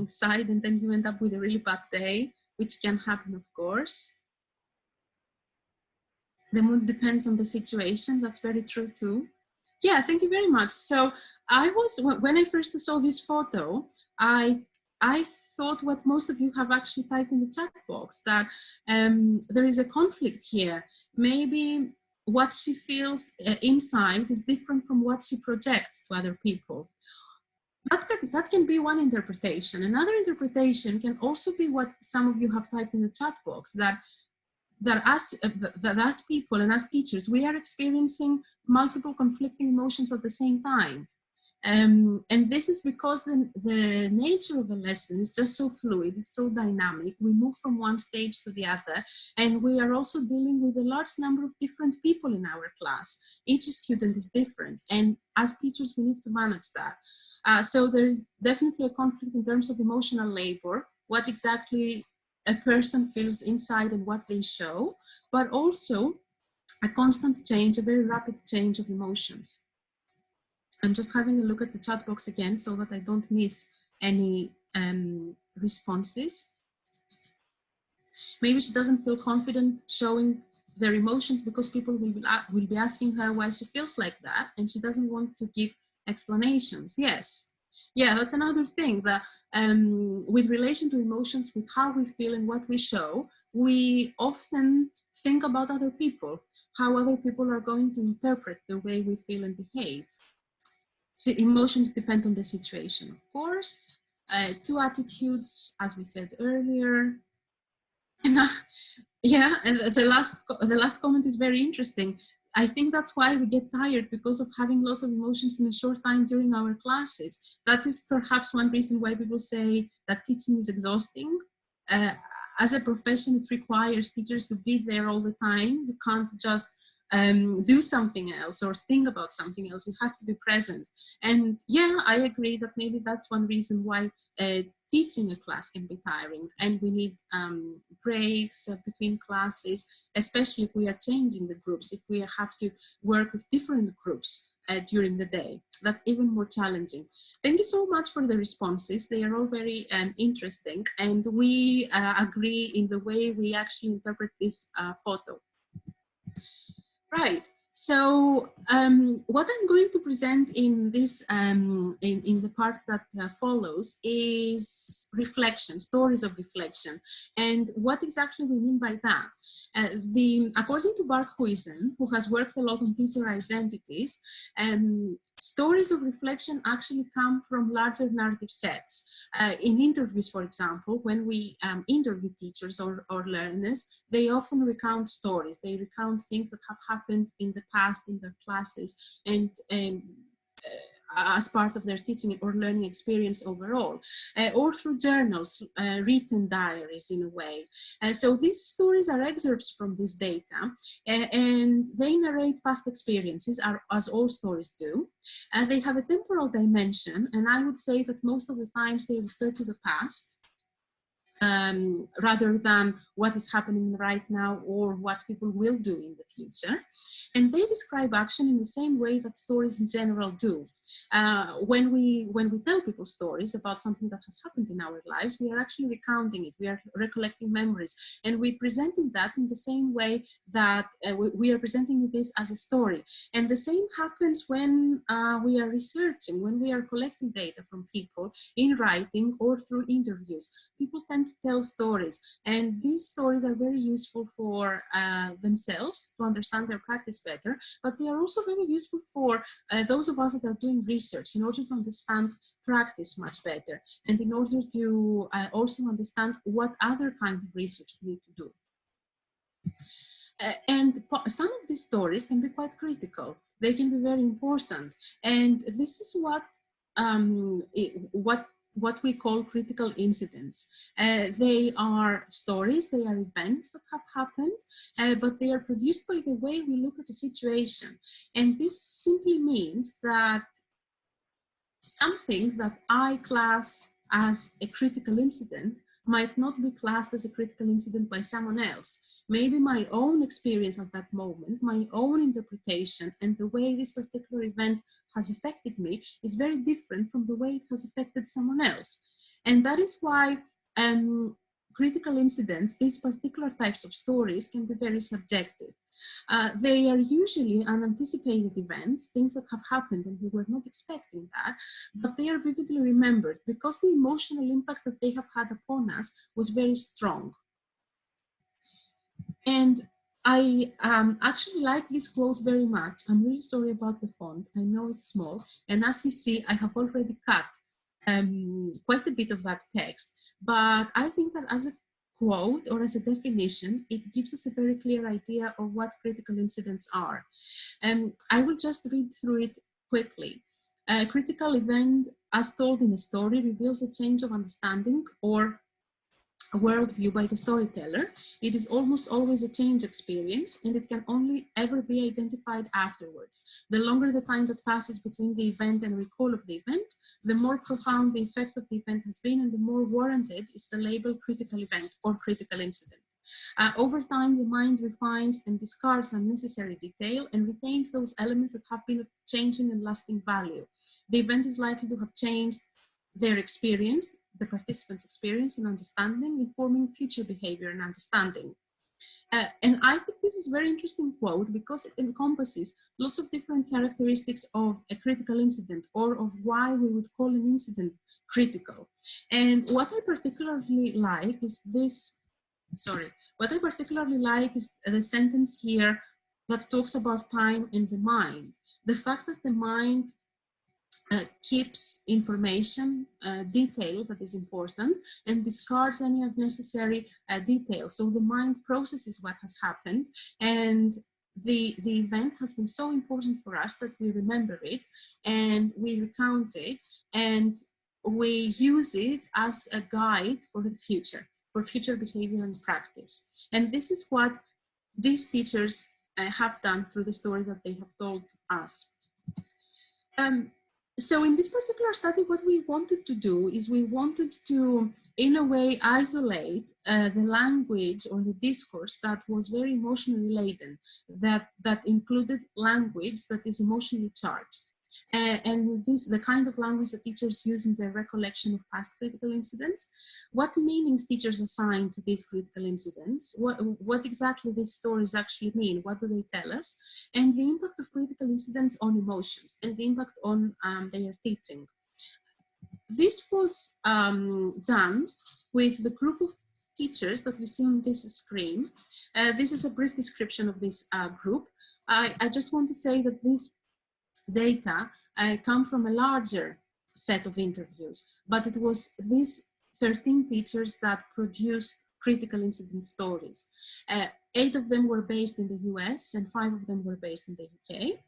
side and then you end up with a really bad day, which can happen, of course. The mood depends on the situation. That's very true too. Yeah, thank you very much. So when I first saw this photo, I thought what most of you have actually typed in the chat box, that there is a conflict here. Maybe what she feels inside is different from what she projects to other people. That can be one interpretation. Another interpretation can also be what some of you have typed in the chat box, that as people and as teachers, we are experiencing multiple conflicting emotions at the same time. And this is because the nature of the lesson is just so fluid, it's so dynamic. We move from one stage to the other, and we are also dealing with a large number of different people in our class. Each student is different, and as teachers, we need to manage that. So there's definitely a conflict in terms of emotional labor, what exactly a person feels inside and what they show, but also a constant change, a very rapid change of emotions. I'm just having a look at the chat box again so that I don't miss any responses. Maybe she doesn't feel confident showing their emotions because people will be asking her why she feels like that, and she doesn't want to give explanations. Yes. Yeah, that's another thing, that with relation to emotions, with how we feel and what we show, we often think about other people, how other people are going to interpret the way we feel and behave. So emotions depend on the situation, of course. Two attitudes, as we said earlier. And, yeah, and the last comment is very interesting. I think that's why we get tired, because of having lots of emotions in a short time during our classes. That is perhaps one reason why people say that teaching is exhausting. As a profession, it requires teachers to be there all the time. You can't just do something else or think about something else. You have to be present. And yeah, I agree that maybe that's one reason why teaching a class can be tiring, and we need breaks between classes, especially if we are changing the groups, if we have to work with different groups during the day. That's even more challenging. Thank you so much for the responses. They are all very interesting, and we agree in the way we actually interpret this photo. Right, so What I'm going to present in this, in the part that follows, is reflection, stories of reflection. And what exactly we mean by that? According to Bart Huizen, who has worked a lot on teacher identities, stories of reflection actually come from larger narrative sets. In interviews, for example, when we interview teachers or learners, they often recount stories. They recount things that have happened in the past in their classes and as part of their teaching or learning experience overall, or through journals, written diaries in a way. So these stories are excerpts from this data, and they narrate past experiences, as all stories do. They have a temporal dimension, and I would say that most of the times they refer to the past, rather than what is happening right now or what people will do in the future. And they describe action in the same way that stories in general do. When we tell people stories about something that has happened in our lives, we are actually recounting it, we are recollecting memories, and we're presenting that in the same way that we are presenting this as a story. And the same happens when we are researching, when we are collecting data from people in writing or through interviews. People tend to tell stories, and these stories are very useful for themselves to understand their practice better, but they are also very useful for those of us that are doing research in order to understand practice much better, and in order to also understand what other kind of research we need to do. And some of these stories can be quite critical. They can be very important, and this is what we call critical incidents. They are stories, they are events that have happened, but they are produced by the way we look at the situation. And this simply means that something that I class as a critical incident might not be classed as a critical incident by someone else. Maybe my own experience at that moment, my own interpretation, and the way this particular event has affected me is very different from the way it has affected someone else. And that is why critical incidents, these particular types of stories, can be very subjective. They are usually unanticipated events, things that have happened and we were not expecting that, but they are vividly remembered because the emotional impact that they have had upon us was very strong. And I actually like this quote very much. I'm really sorry about the font. I know it's small. And as you see, I have already cut quite a bit of that text. But I think that as a quote or as a definition, it gives us a very clear idea of what critical incidents are. I will just read through it quickly. A critical event, as told in a story, reveals a change of understanding or a worldview by the storyteller. It is almost always a change experience, and it can only ever be identified afterwards. The longer the time that passes between the event and recall of the event, the more profound the effect of the event has been, and the more warranted is the label critical event or critical incident. Over time, the mind refines and discards unnecessary detail and retains those elements that have been of changing and lasting value. The event is likely to have changed their experience, the participants' experience and understanding, informing future behavior and understanding. And I think this is a very interesting quote because it encompasses lots of different characteristics of a critical incident, or of why we would call an incident critical. And what I particularly like is this, what I particularly like is the sentence here that talks about time and the mind. The fact that the mind keeps information, detail that is important, and discards any unnecessary detail. So the mind processes what has happened, and the event has been so important for us that we remember it, and we recount it, and we use it as a guide for the future, for future behavior and practice. And this is what these teachers have done through the stories that they have told us. So in this particular study, what we wanted to do is we wanted to, in a way, isolate the language or the discourse that was very emotionally laden, that included language that is emotionally charged. And this, the kind of language that teachers use in their recollection of past critical incidents, what meanings teachers assign to these critical incidents, what exactly these stories actually mean, what do they tell us, and the impact of critical incidents on emotions and the impact on their teaching. This was done with the group of teachers that you see on this screen. This is a brief description of this group. I just want to say that this data come from a larger set of interviews, but it was these 13 teachers that produced critical incident stories. 8 of them were based in the US and 5 of them were based in the UK,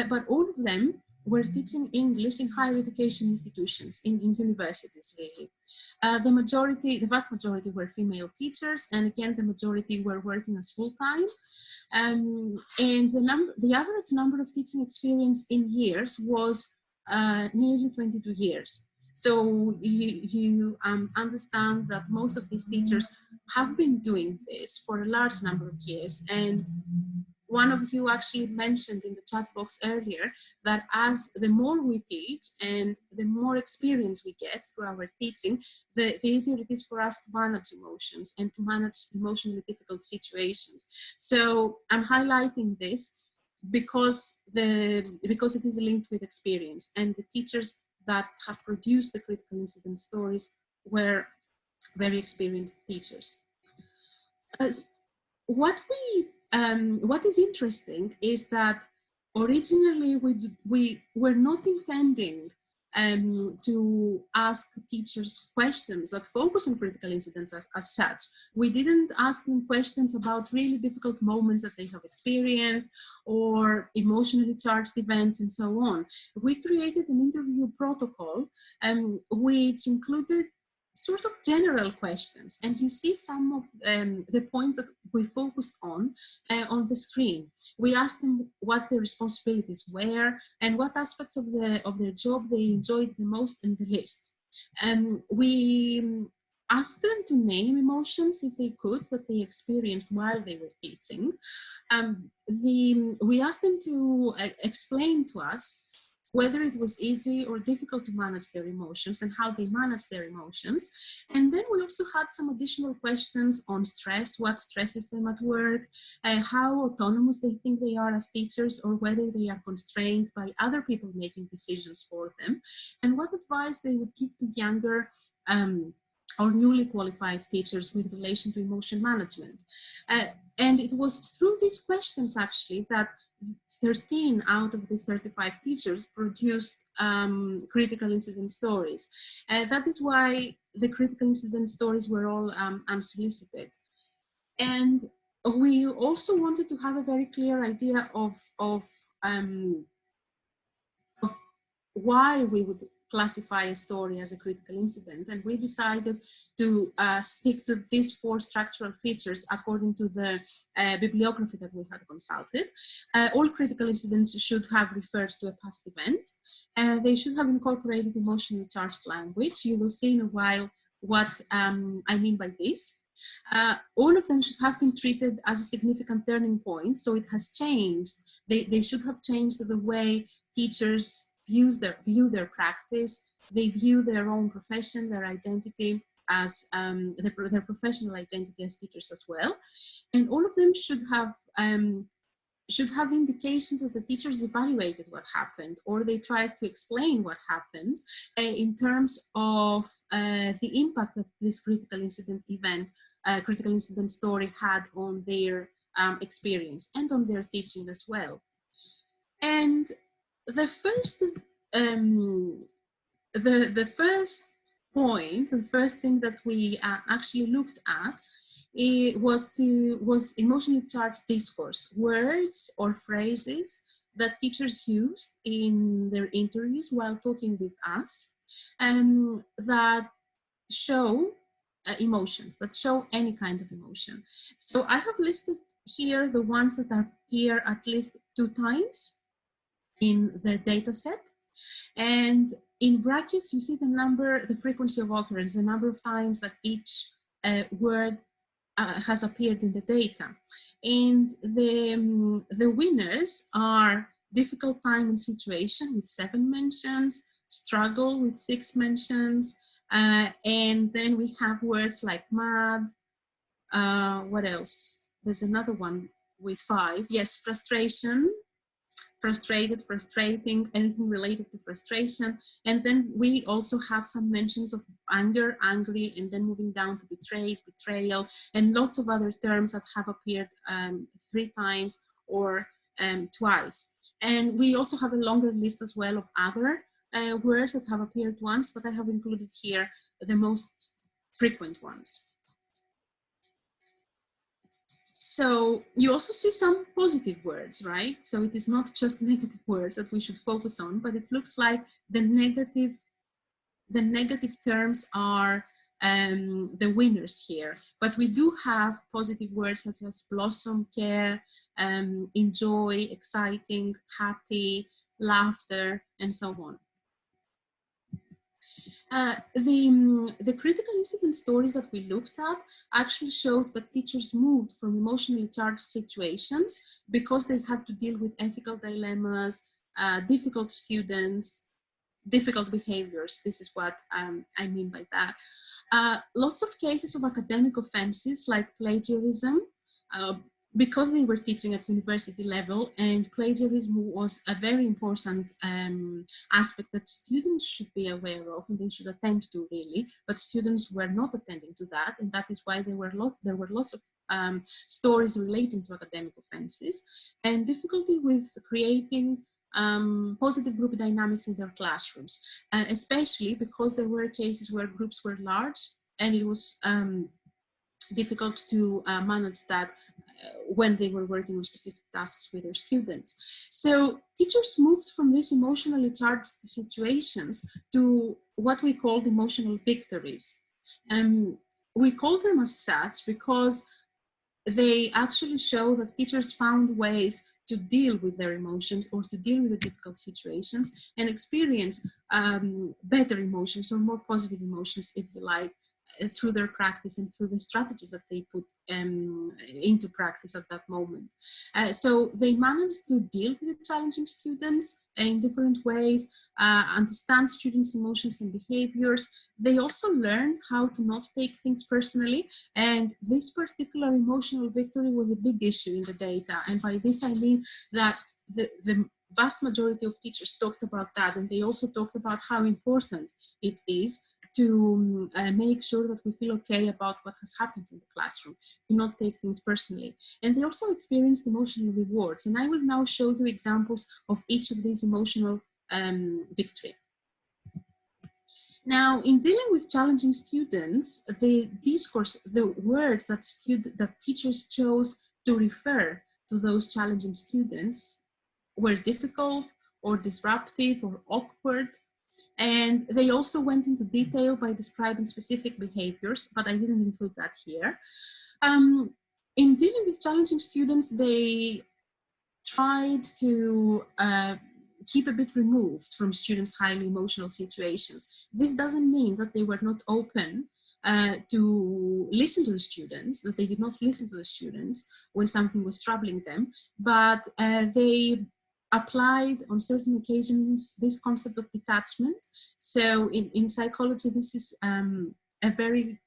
but all of them were teaching English in higher education institutions, in universities really. The vast majority were female teachers, and again, the majority were working as full-time. And the average number of teaching experience in years was nearly 22 years. So you understand that most of these teachers have been doing this for a large number of years. And one of you actually mentioned in the chat box earlier that as the more we teach and the more experience we get through our teaching, the easier it is for us to manage emotions and to manage emotionally difficult situations. So I'm highlighting this because it is linked with experience, and the teachers that have produced the critical incident stories were very experienced teachers. What is interesting is that originally we were not intending to ask teachers questions that focus on critical incidents as such. We didn't ask them questions about really difficult moments that they have experienced or emotionally charged events and so on. We created an interview protocol which included sort of general questions, and you see some of the points that we focused on the screen. We asked them what their responsibilities were and what aspects of their job they enjoyed the most and the least. We asked them to name emotions, if they could, that they experienced while they were teaching. We asked them to explain to us whether it was easy or difficult to manage their emotions and how they manage their emotions. And then we also had some additional questions on stress, what stresses them at work, how autonomous they think they are as teachers, or whether they are constrained by other people making decisions for them, and what advice they would give to younger or newly qualified teachers with relation to emotion management. And it was through these questions actually that 13 out of these 35 teachers produced critical incident stories. That is why the critical incident stories were all unsolicited. And we also wanted to have a very clear idea of why we would classify a story as a critical incident, and we decided to stick to these 4 structural features according to the bibliography that we had consulted. All critical incidents should have referred to a past event. They should have incorporated emotionally charged language. You will see in a while what I mean by this. All of them should have been treated as a significant turning point, so it has changed. They should have changed the way teachers view their practice. They view their own profession, their identity as their professional identity as teachers as well. And all of them should have indications that the teachers evaluated what happened, or they tried to explain what happened in terms of the impact that this critical incident story had on their experience and on their teaching as well. And the first point, the first thing that we actually looked at, was emotionally charged discourse, words or phrases that teachers used in their interviews while talking with us, that show emotions, that show any kind of emotion. So I have listed here the ones that appear at least 2 times in the data set, and in brackets you see the frequency of occurrence, the number of times that each word has appeared in the data. And the winners are difficult time and situation with 7 mentions, struggle with 6 mentions, and then we have words like mad, what else? There's another one with 5. Yes, frustration, frustrated, frustrating, anything related to frustration. And then we also have some mentions of anger, angry, and then moving down to betrayed, betrayal, and lots of other terms that have appeared 3 times or twice. And we also have a longer list as well of other words that have appeared once, but I have included here the most frequent ones. So you also see some positive words, right? So it is not just negative words that we should focus on, but it looks like the negative terms are the winners here. But we do have positive words such as blossom, care, enjoy, exciting, happy, laughter, and so on. The critical incident stories that we looked at actually showed that teachers moved from emotionally charged situations because they had to deal with ethical dilemmas, difficult students, difficult behaviors. This is what I mean by that. Lots of cases of academic offenses like plagiarism, because they were teaching at university level, and plagiarism was a very important aspect that students should be aware of and they should attend to, really, but students were not attending to that, and that is why there were lots of stories relating to academic offenses and difficulty with creating positive group dynamics in their classrooms, especially because there were cases where groups were large and it was difficult to manage that when they were working on specific tasks with their students. So teachers moved from these emotionally charged situations to what we called emotional victories. We call them as such because they actually show that teachers found ways to deal with their emotions or to deal with the difficult situations and experience better emotions or more positive emotions, if you like, through their practice and through the strategies that they put into practice at that moment. So they managed to deal with the challenging students in different ways, understand students' emotions and behaviors. They also learned how to not take things personally, and this particular emotional victory was a big issue in the data. And by this I mean that the vast majority of teachers talked about that, and they also talked about how important it is to make sure that we feel okay about what has happened in the classroom, to not take things personally. And they also experienced emotional rewards. And I will now show you examples of each of these emotional victory. Now, in dealing with challenging students, the discourse, the words that teachers chose to refer to those challenging students were difficult or disruptive or awkward. And they also went into detail by describing specific behaviors, but I didn't include that here. In dealing with challenging students, they tried to keep a bit removed from students' highly emotional situations. This doesn't mean that they were not open to listen to the students, that they did not listen to the students when something was troubling them, but they applied on certain occasions this concept of detachment. So in psychology, this is a very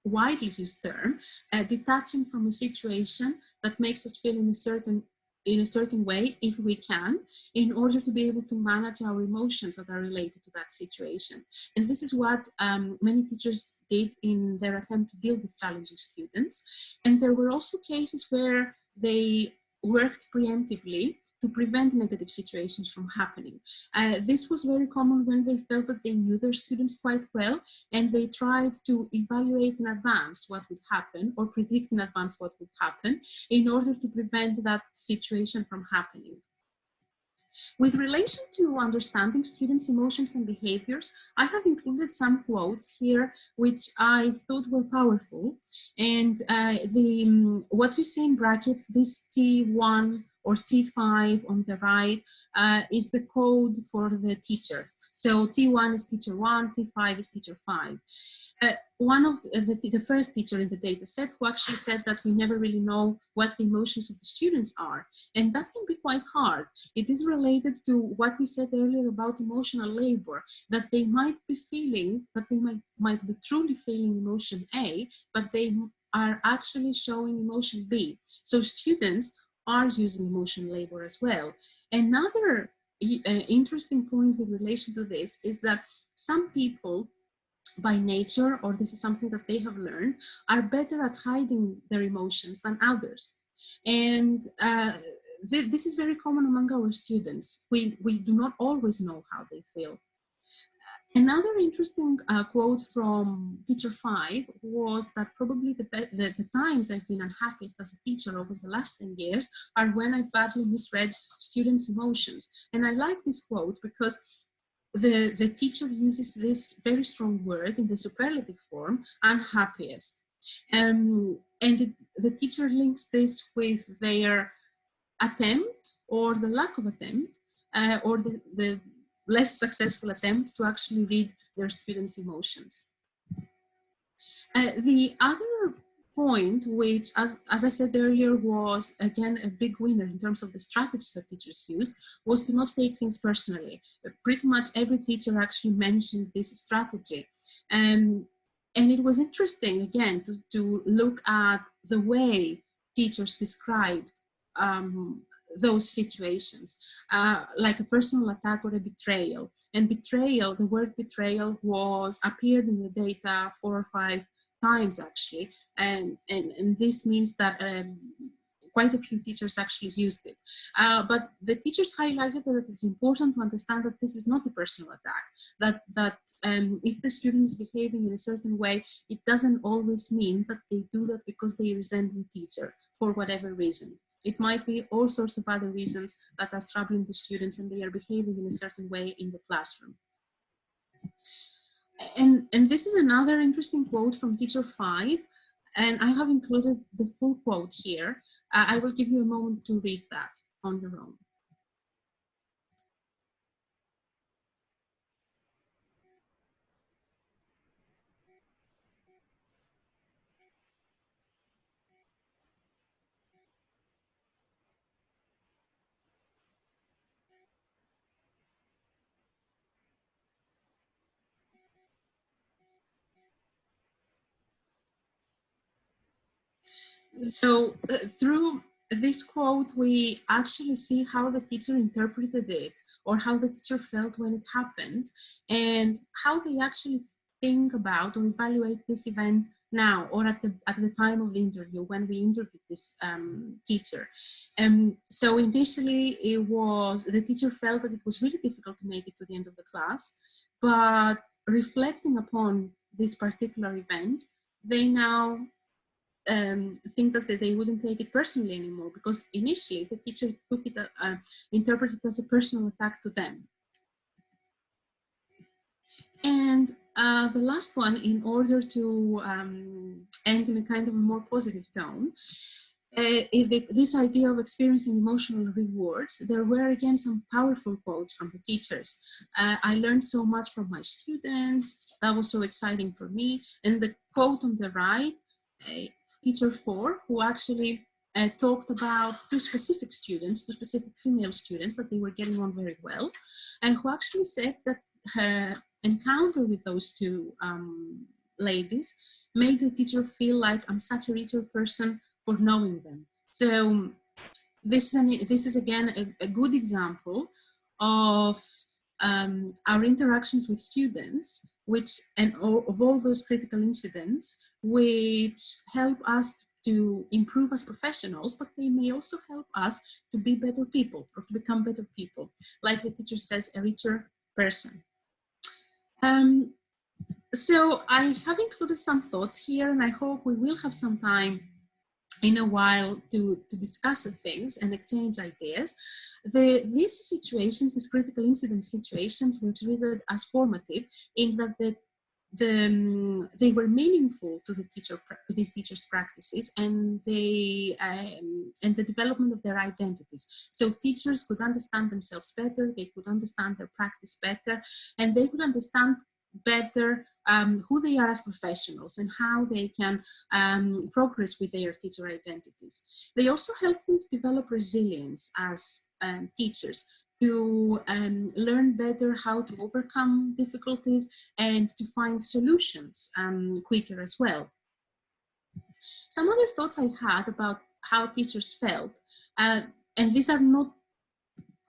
widely used term, detaching from a situation that makes us feel in a certain way, if we can, in order to be able to manage our emotions that are related to that situation. And this is what many teachers did in their attempt to deal with challenging students. And there were also cases where they worked preemptively to prevent negative situations from happening. This was very common when they felt that they knew their students quite well, and they tried to evaluate in advance what would happen or predict in advance what would happen in order to prevent that situation from happening. With relation to understanding students' emotions and behaviors, I have included some quotes here which I thought were powerful. And what you see in brackets, this T1 or T5 on the right, is the code for the teacher. So T1 is teacher 1, T5 is teacher 5. One of the first teacher in the data set who actually said that we never really know what the emotions of the students are. And that can be quite hard. It is related to what we said earlier about emotional labor, that they might be feeling, that they might be truly feeling emotion A, but they are actually showing emotion B. So students are using emotion labor as well. Another interesting point with relation to this is that some people by nature, or this is something that they have learned, are better at hiding their emotions than others. And this is very common among our students. We do not always know how they feel. Another interesting quote from teacher 5 was that probably the times I've been unhappiest as a teacher over the last 10 years are when I badly misread students' emotions. And I like this quote because the teacher uses this very strong word in the superlative form, unhappiest. And the teacher links this with their attempt or the lack of attempt or the less successful attempt to actually read their students' emotions. The other point, which, as I said earlier, was again a big winner in terms of the strategies that teachers used, was to not take things personally. Pretty much every teacher actually mentioned this strategy. And it was interesting, again, to look at the way teachers described those situations, like a personal attack or a betrayal. And betrayal, the word betrayal appeared in the data 4 or 5 times actually, and this means that quite a few teachers actually used it. But the teachers highlighted that it's important to understand that this is not a personal attack, that if the student is behaving in a certain way, it doesn't always mean that they do that because they resent the teacher for whatever reason. It might be all sorts of other reasons that are troubling the students and they are behaving in a certain way in the classroom. And this is another interesting quote from teacher 5, and I have included the full quote here. I will give you a moment to read that on your own. So through this quote, we actually see how the teacher interpreted it, or how the teacher felt when it happened, and how they actually think about or evaluate this event now, or at the time of the interview, when we interviewed this teacher. So initially, the teacher felt that it was really difficult to make it to the end of the class, but reflecting upon this particular event, they now think that they wouldn't take it personally anymore, because initially the teacher took it, interpreted it as a personal attack to them. And the last one, in order to end in a kind of a more positive tone, this idea of experiencing emotional rewards, there were again some powerful quotes from the teachers. I learned so much from my students, that was so exciting for me. And the quote on the right, teacher 4, who actually talked about two specific female students that they were getting on very well, and who actually said that her encounter with those two ladies made the teacher feel like, I'm such a richer person for knowing them. So this is again a good example of our interactions with students, of all those critical incidents, which help us to improve as professionals, but they may also help us to be better people, or to become better people. Like the teacher says, a richer person. So I have included some thoughts here, and I hope we will have some time in a while to discuss things and exchange ideas. These situations, these critical incident situations, were treated as formative in that they were meaningful to these teachers' practices and the development of their identities. So teachers could understand themselves better, they could understand their practice better, and they could understand better who they are as professionals and how they can progress with their teacher identities. They also help them to develop resilience as teachers, to learn better how to overcome difficulties and to find solutions quicker as well. Some other thoughts I had about how teachers felt, and these are not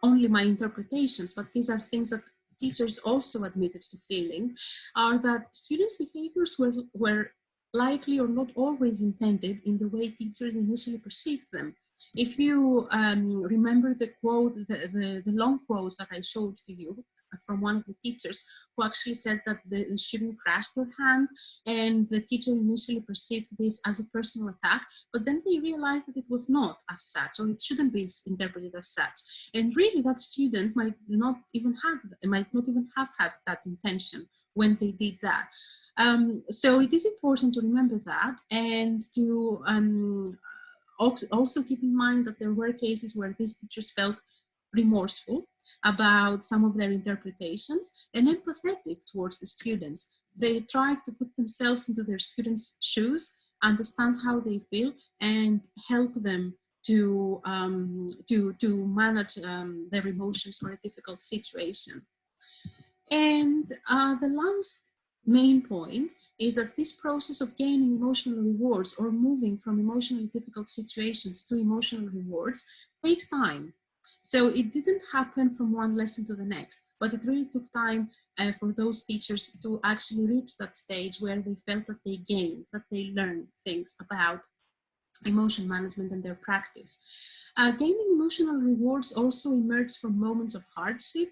only my interpretations, but these are things that teachers also admitted to feeling, are that students' behaviors were likely or not always intended in the way teachers initially perceived them. If you remember the quote, the long quote that I showed to you from one of the teachers, who actually said that the student crashed their hand, and the teacher initially perceived this as a personal attack, but then they realized that it was not as such, or it shouldn't be interpreted as such. And really, that student might not even have had that intention when they did that. So it is important to remember that, and to also keep in mind that there were cases where these teachers felt remorseful about some of their interpretations and empathetic towards the students. They tried to put themselves into their students' shoes, understand how they feel, and help them to manage their emotions for a difficult situation. And the last main point is that this process of gaining emotional rewards or moving from emotionally difficult situations to emotional rewards takes time. So it didn't happen from one lesson to the next, but it really took time for those teachers to actually reach that stage where they felt that they gained, that they learned things about emotion management and their practice. Gaining emotional rewards also emerged from moments of hardship,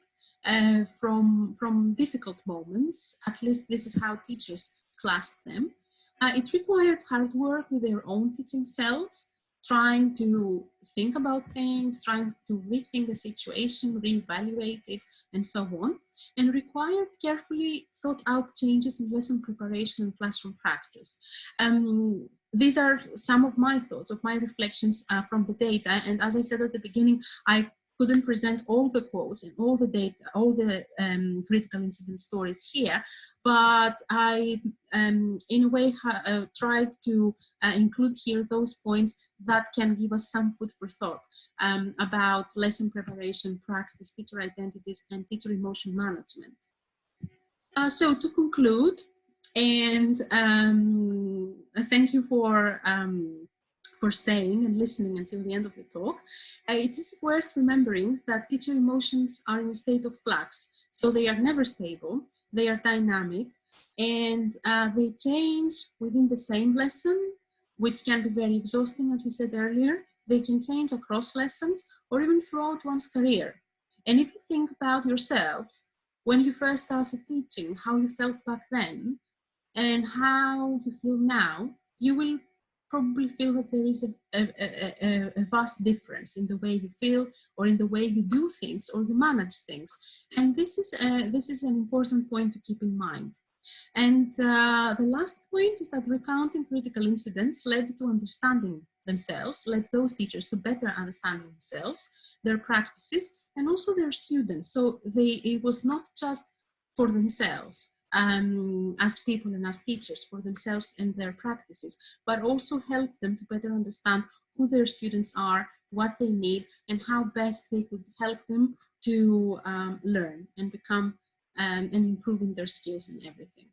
from difficult moments. At least this is how teachers classed them. It required hard work with their own teaching selves, trying to think about things, trying to rethink the situation, reevaluate it, and so on, and required carefully thought out changes in lesson preparation and classroom practice. These are some of my thoughts, of my reflections from the data, and as I said at the beginning, I couldn't present all the quotes and all the data, all the critical incident stories here, but I, in a way, tried to include here those points that can give us some food for thought about lesson preparation, practice, teacher identities, and teacher emotion management. So to conclude, and thank you for staying and listening until the end of the talk. It is worth remembering that teacher emotions are in a state of flux, so they are never stable, they are dynamic, and they change within the same lesson, which can be very exhausting, as we said earlier. They can change across lessons or even throughout one's career. And if you think about yourselves, when you first started teaching, how you felt back then, and how you feel now, you will probably feel that there is a vast difference in the way you feel, or in the way you do things, or you manage things. And this is an important point to keep in mind. And the last point is that recounting critical incidents led to understanding themselves, led those teachers to better understand themselves, their practices, and also their students. So it was not just for themselves, as people and as teachers, for themselves and their practices, but also help them to better understand who their students are, what they need, and how best they could help them to learn and become and improve in their skills and everything.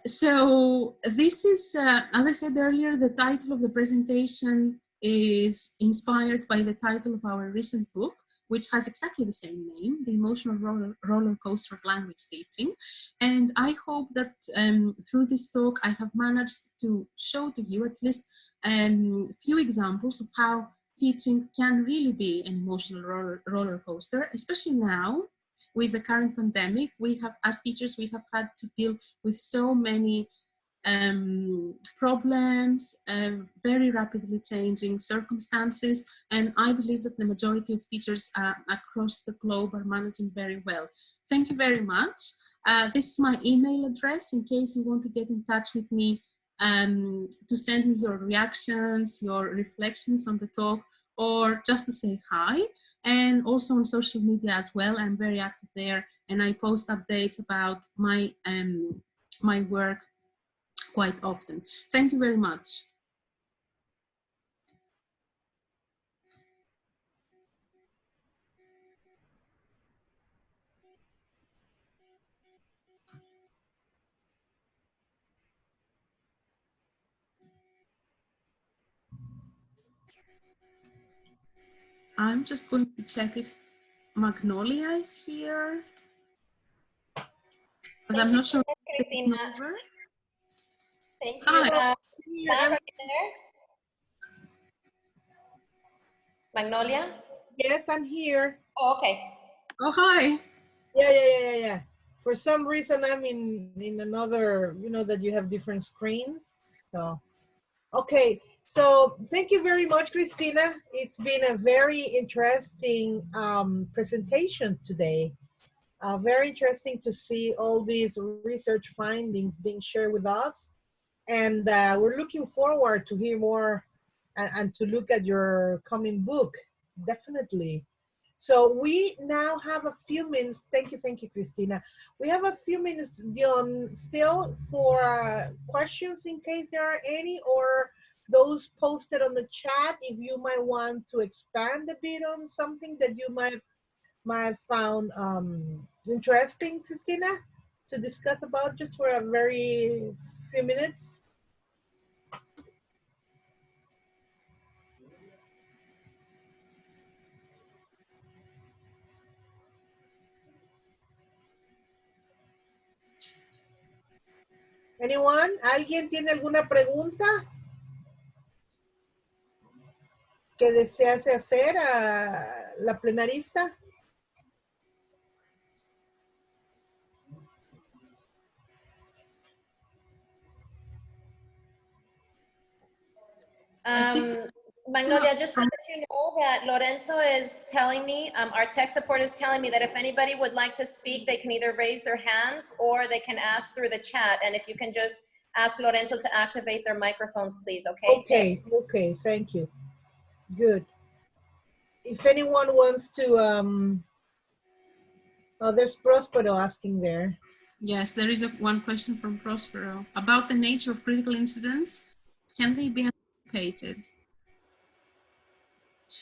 So this is, as I said earlier, the title of the presentation is inspired by the title of our recent book, which has exactly the same name, The Emotional Roller Coaster of Language Teaching. And I hope that through this talk, I have managed to show to you at least a few examples of how teaching can really be an emotional roller coaster, especially now with the current pandemic. We have, as teachers, we have had to deal with so many problems, very rapidly changing circumstances, and I believe that the majority of teachers across the globe are managing very well. Thank you very much. This is my email address in case you want to get in touch with me to send me your reactions, your reflections on the talk, or just to say hi. And also on social media as well. I'm very active there, and I post updates about my, my work quite often. Thank you very much. I'm just going to check if Magnolia is here. Because I'm not sure. Christina. Thank you. Hi. Sam, are you there? Magnolia? Yes, I'm here. Oh, okay. Oh, hi. Yeah. For some reason, I'm in another, you know, that you have different screens. So, okay. So thank you very much, Christina. It's been a very interesting presentation today. Very interesting to see all these research findings being shared with us. And we're looking forward to hear more and to look at your coming book, definitely. So we now have a few minutes. Thank you, Christina. We have a few minutes, Dion, still for questions in case there are any, or those posted on the chat if you might want to expand a bit on something that you might have found interesting, Christina, to discuss about just for a very few minutes. Anyone? ¿Alguien tiene alguna pregunta que desease hacer a la plenarista? Magnolia, just to let you know that Lorenzo is telling me, our tech support is telling me that if anybody would like to speak, they can either raise their hands or they can ask through the chat. And if you can just ask Lorenzo to activate their microphones, please, okay? Okay, thank you. Good. If anyone wants to, oh, there's Prospero asking there. Yes, there is one question from Prospero about the nature of critical incidents. Can they be anticipated?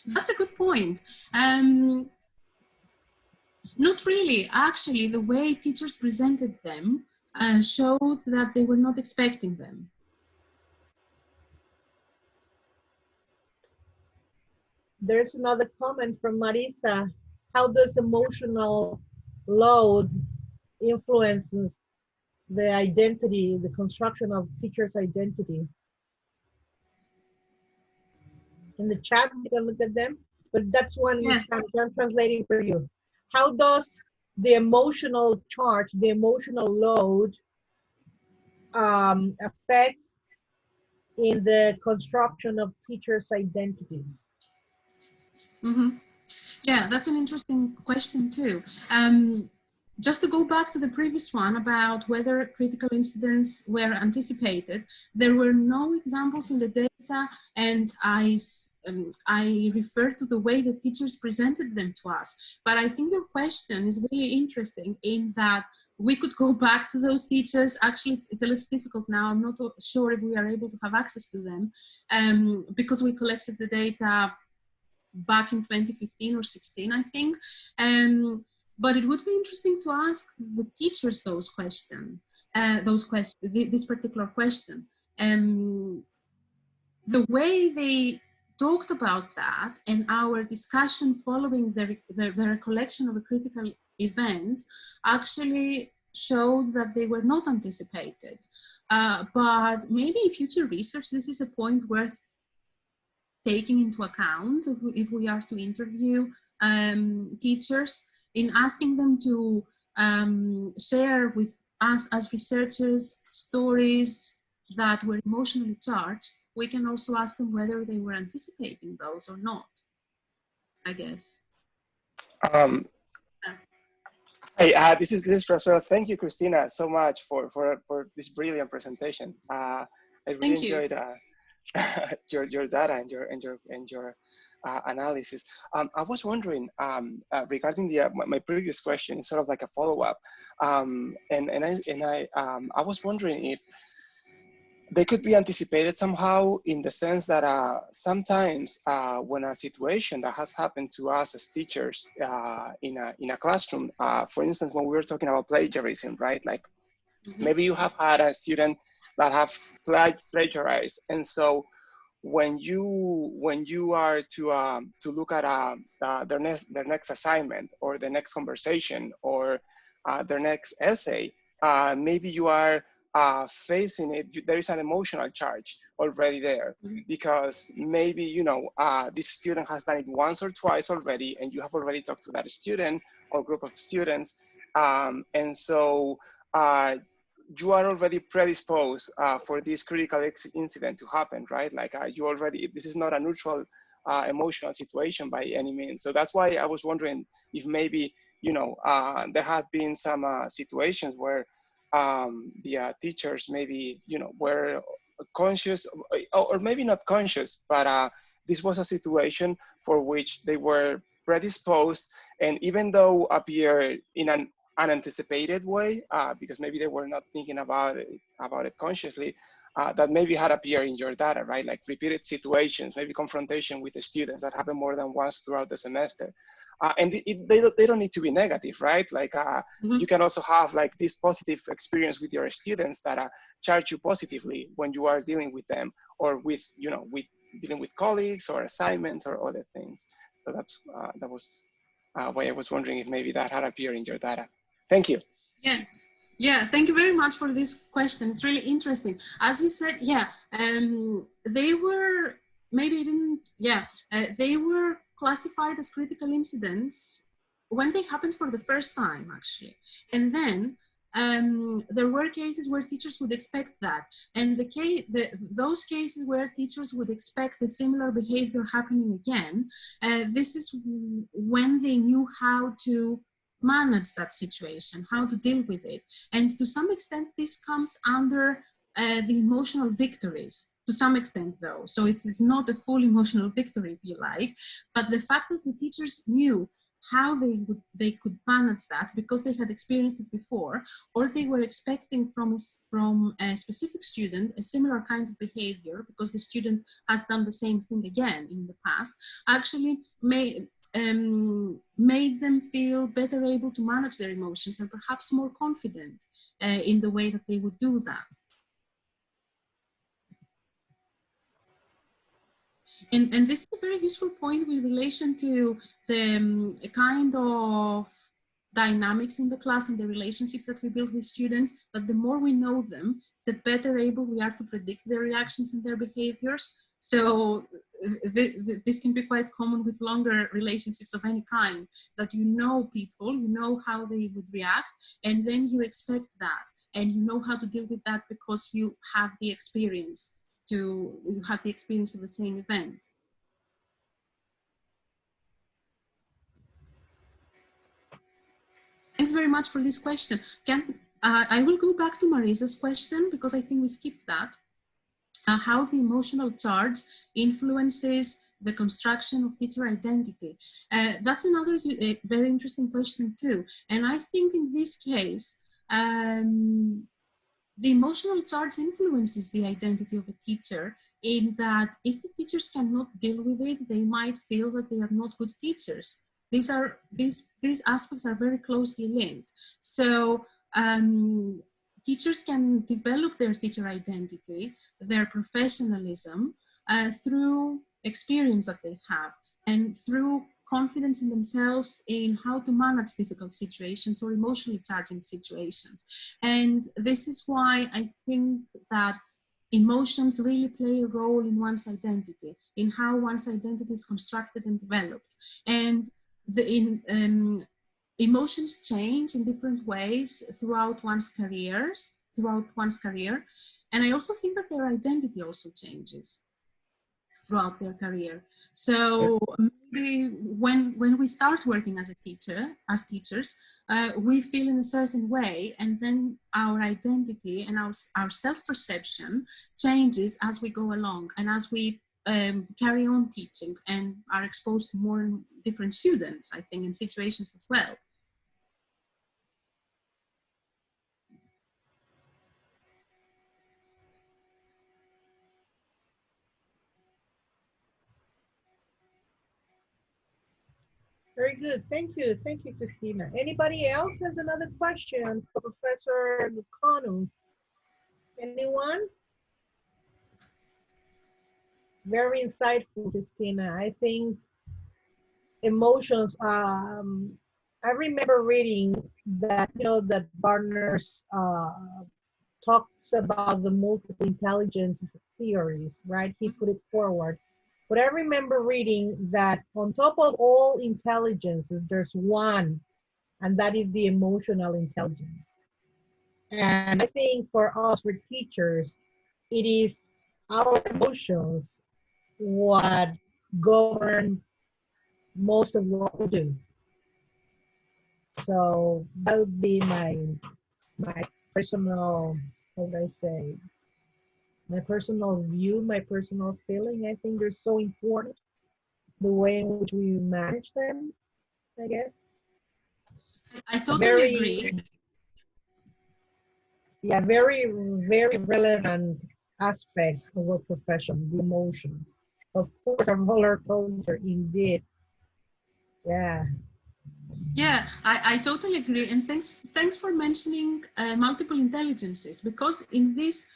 That's a good point. Not really. Actually, the way teachers presented them showed that they were not expecting them. There's another comment from Marisa. How does emotional load influence the identity, the construction of teacher's identity? In the chat, you can look at them, but that's one Yes. I'm translating for you. How does the emotional charge, the emotional load affect in the construction of teachers' identities? Mm-hmm. Yeah, that's an interesting question too. Just to go back to the previous one about whether critical incidents were anticipated, there were no examples in the data, and I refer to the way the teachers presented them to us. But I think your question is really interesting in that we could go back to those teachers. Actually, it's a little difficult now. I'm not sure if we are able to have access to them because we collected the data back in 2015 or 16, I think. But it would be interesting to ask the teachers those questions, this particular question. The way they talked about that and our discussion following the recollection of a critical event actually showed that they were not anticipated. But maybe in future research, this is a point worth taking into account if we are to interview teachers, in asking them to share with us as researchers stories that were emotionally charged. We can also ask them whether they were anticipating those or not, I guess. Hi, this is Prospero. Thank you, Christina, so much for this brilliant presentation. I really enjoyed your data and your analysis. I was wondering regarding my previous question, sort of like a follow-up, and I was wondering if they could be anticipated somehow, in the sense that sometimes when a situation that has happened to us as teachers in a classroom, for instance, when we were talking about plagiarism, right? Like maybe you have had a student that have plagiarized, and so when you are to look at their next assignment, or the next conversation, or their next essay, maybe you are facing it, there is an emotional charge already there, because maybe, you know, this student has done it once or twice already, and you have already talked to that student or group of students, and so you are already predisposed for this critical incident to happen, right? Like you already, this is not a neutral emotional situation by any means. So that's why I was wondering if maybe, you know, there have been some situations where the teachers maybe, you know, were conscious, or maybe not conscious, but this was a situation for which they were predisposed, and even though appear in an unanticipated way, because maybe they were not thinking about it consciously, that maybe had appeared in your data, right? Like repeated situations, maybe confrontation with the students that happen more than once throughout the semester. And they don't need to be negative, right? Like you can also have like this positive experience with your students that charge you positively when you are dealing with them, or with, you know, with dealing with colleagues or assignments or other things. So that's that was why I was wondering if maybe that had appeared in your data. Thank you. Yes. Yeah, thank you very much for this question. It's really interesting. As you said, yeah, they were, maybe didn't, yeah, they were classified as critical incidents when they happened for the first time, actually. And then there were cases where teachers would expect that. And those cases where teachers would expect a similar behavior happening again, this is when they knew how to manage that situation, how to deal with it. And to some extent, this comes under the emotional victories, to some extent though. So it is not a full emotional victory, if you like, but the fact that the teachers knew how they could manage that because they had experienced it before, or they were expecting from a specific student a similar kind of behavior because the student has done the same thing again in the past, actually made them feel better able to manage their emotions and perhaps more confident in the way that they would do that. And this is a very useful point with relation to the kind of dynamics in the class and the relationship that we build with students, that the more we know them, the better able we are to predict their reactions and their behaviors. So this can be quite common with longer relationships of any kind, that you know people, you know how they would react, and then you expect that, and you know how to deal with that because you have the experience of the same event. Thanks very much for this question. I will go back to Marisa's question because I think we skipped that. How the emotional charge influences the construction of teacher identity. That's another very interesting question too. And I think in this case, the emotional charge influences the identity of a teacher, in that if the teachers cannot deal with it, they might feel that they are not good teachers. These aspects are very closely linked. So teachers can develop their teacher identity, their professionalism, through experience that they have and through confidence in themselves in how to manage difficult situations or emotionally charging situations. And this is why I think that emotions really play a role in one's identity, in how one's identity is constructed and developed. And emotions change in different ways throughout one's career. And I also think that their identity also changes throughout their career. So maybe when we start working as teachers, we feel in a certain way, and then our identity and our self-perception changes as we go along, and as we carry on teaching and are exposed to more different students, I think, in situations as well. Very good. Thank you. Thank you, Christina. Anybody else has another question for Professor Gknonou? Anyone? Very insightful, Christina. I think emotions, I remember reading that, you know, that Gardner's talks about the multiple intelligence theories, right? He put it forward. But I remember reading that on top of all intelligences, there's one, and that is the emotional intelligence. And I think for us, for teachers, it is our emotions what govern most of what we do. So that would be my personal, how would I say, my personal view, my personal feeling. I think they're so important, the way in which we manage them, I guess. I totally agree. Yeah, very, very relevant aspect of our profession, the emotions. Of course, a roller coaster, indeed. Yeah. Yeah, I totally agree. And thanks for mentioning multiple intelligences, because in this,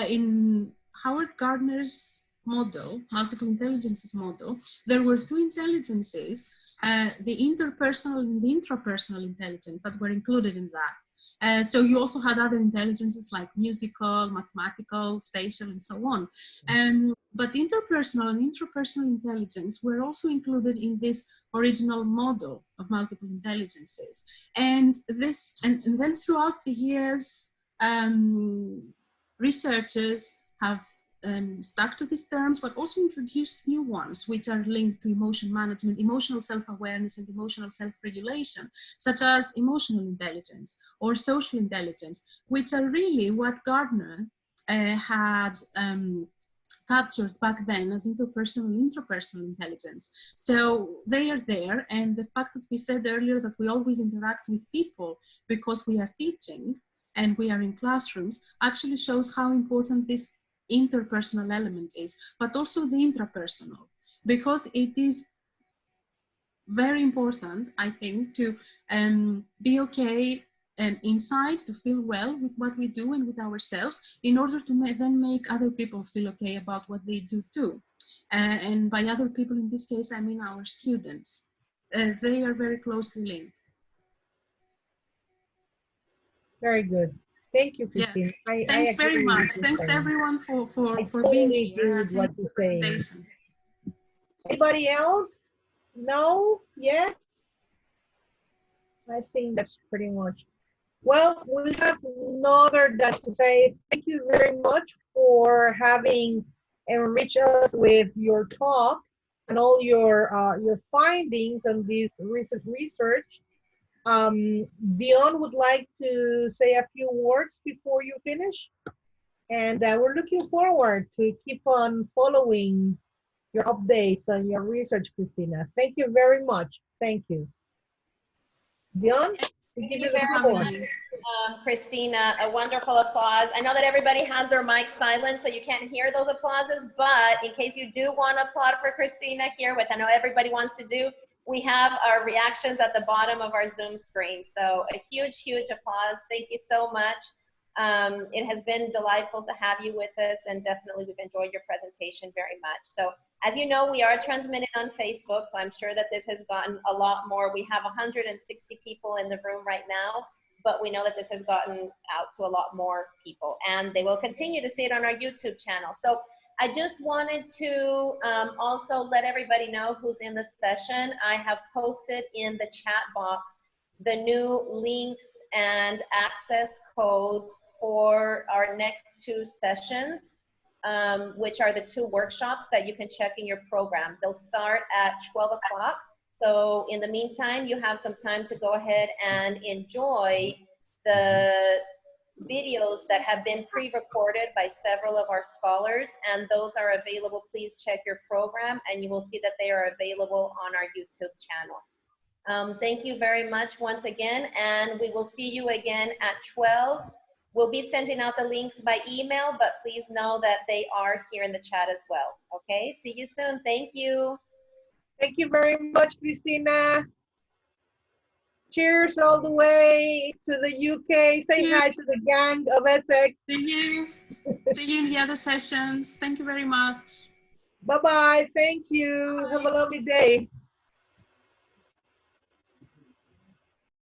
in Howard Gardner's model, multiple intelligences model, there were two intelligences, the interpersonal and the intrapersonal intelligence that were included in that. So you also had other intelligences like musical, mathematical, spatial, and so on. But interpersonal and intrapersonal intelligence were also included in this original model of multiple intelligences. And this, and then throughout the years, researchers have stuck to these terms, but also introduced new ones, which are linked to emotion management, emotional self-awareness, and emotional self-regulation, such as emotional intelligence or social intelligence, which are really what Gardner had captured back then as interpersonal and intrapersonal intelligence. So they are there, and the fact that we said earlier that we always interact with people because we are teaching and we are in classrooms actually shows how important this interpersonal element is, but also the intrapersonal, because it is very important, I think, to be okay inside, to feel well with what we do and with ourselves, in order to then make other people feel okay about what they do too. And by other people, in this case, I mean our students. They are very closely linked. Very good. Thank you, Christina. Yeah. Thanks very much. Thanks everyone for being here and what the you're presentation. Anybody else? No? Yes? I think that's pretty much. Well, we have no other than to say thank you very much for having enriched us with your talk and all your findings on this recent research. Dion would like to say a few words before you finish. And we're looking forward to keep on following your updates on your research, Christina. Thank you very much. Thank you. Dion? Thank you very much, Christina. A wonderful applause. I know that everybody has their mic silent, so you can't hear those applauses, but in case you do want to applaud for Christina here, which I know everybody wants to do, we have our reactions at the bottom of our Zoom screen. So a huge, huge applause. Thank you so much. It has been delightful to have you with us, and definitely we've enjoyed your presentation very much. So as you know, we are transmitted on Facebook, so I'm sure that this has gotten a lot more. We have 160 people in the room right now, but we know that this has gotten out to a lot more people, and they will continue to see it on our YouTube channel. So I just wanted to also let everybody know who's in the session. I have posted in the chat box the new links and access codes for our next two sessions, which are the two workshops that you can check in your program. They'll start at 12 o'clock. So in the meantime, you have some time to go ahead and enjoy the videos that have been pre-recorded by several of our scholars, and those are available. Please check your program and you will see that they are available on our YouTube channel. Thank you very much once again, and we will see you again at 12. We'll be sending out the links by email, but please know that they are here in the chat as well. Okay, see you soon. Thank you. Thank you very much, Christina. Cheers all the way to the UK. Say hi to the gang of Essex. See you. See you in the other sessions. Thank you very much. Bye-bye. Thank you. Bye. Have a lovely day.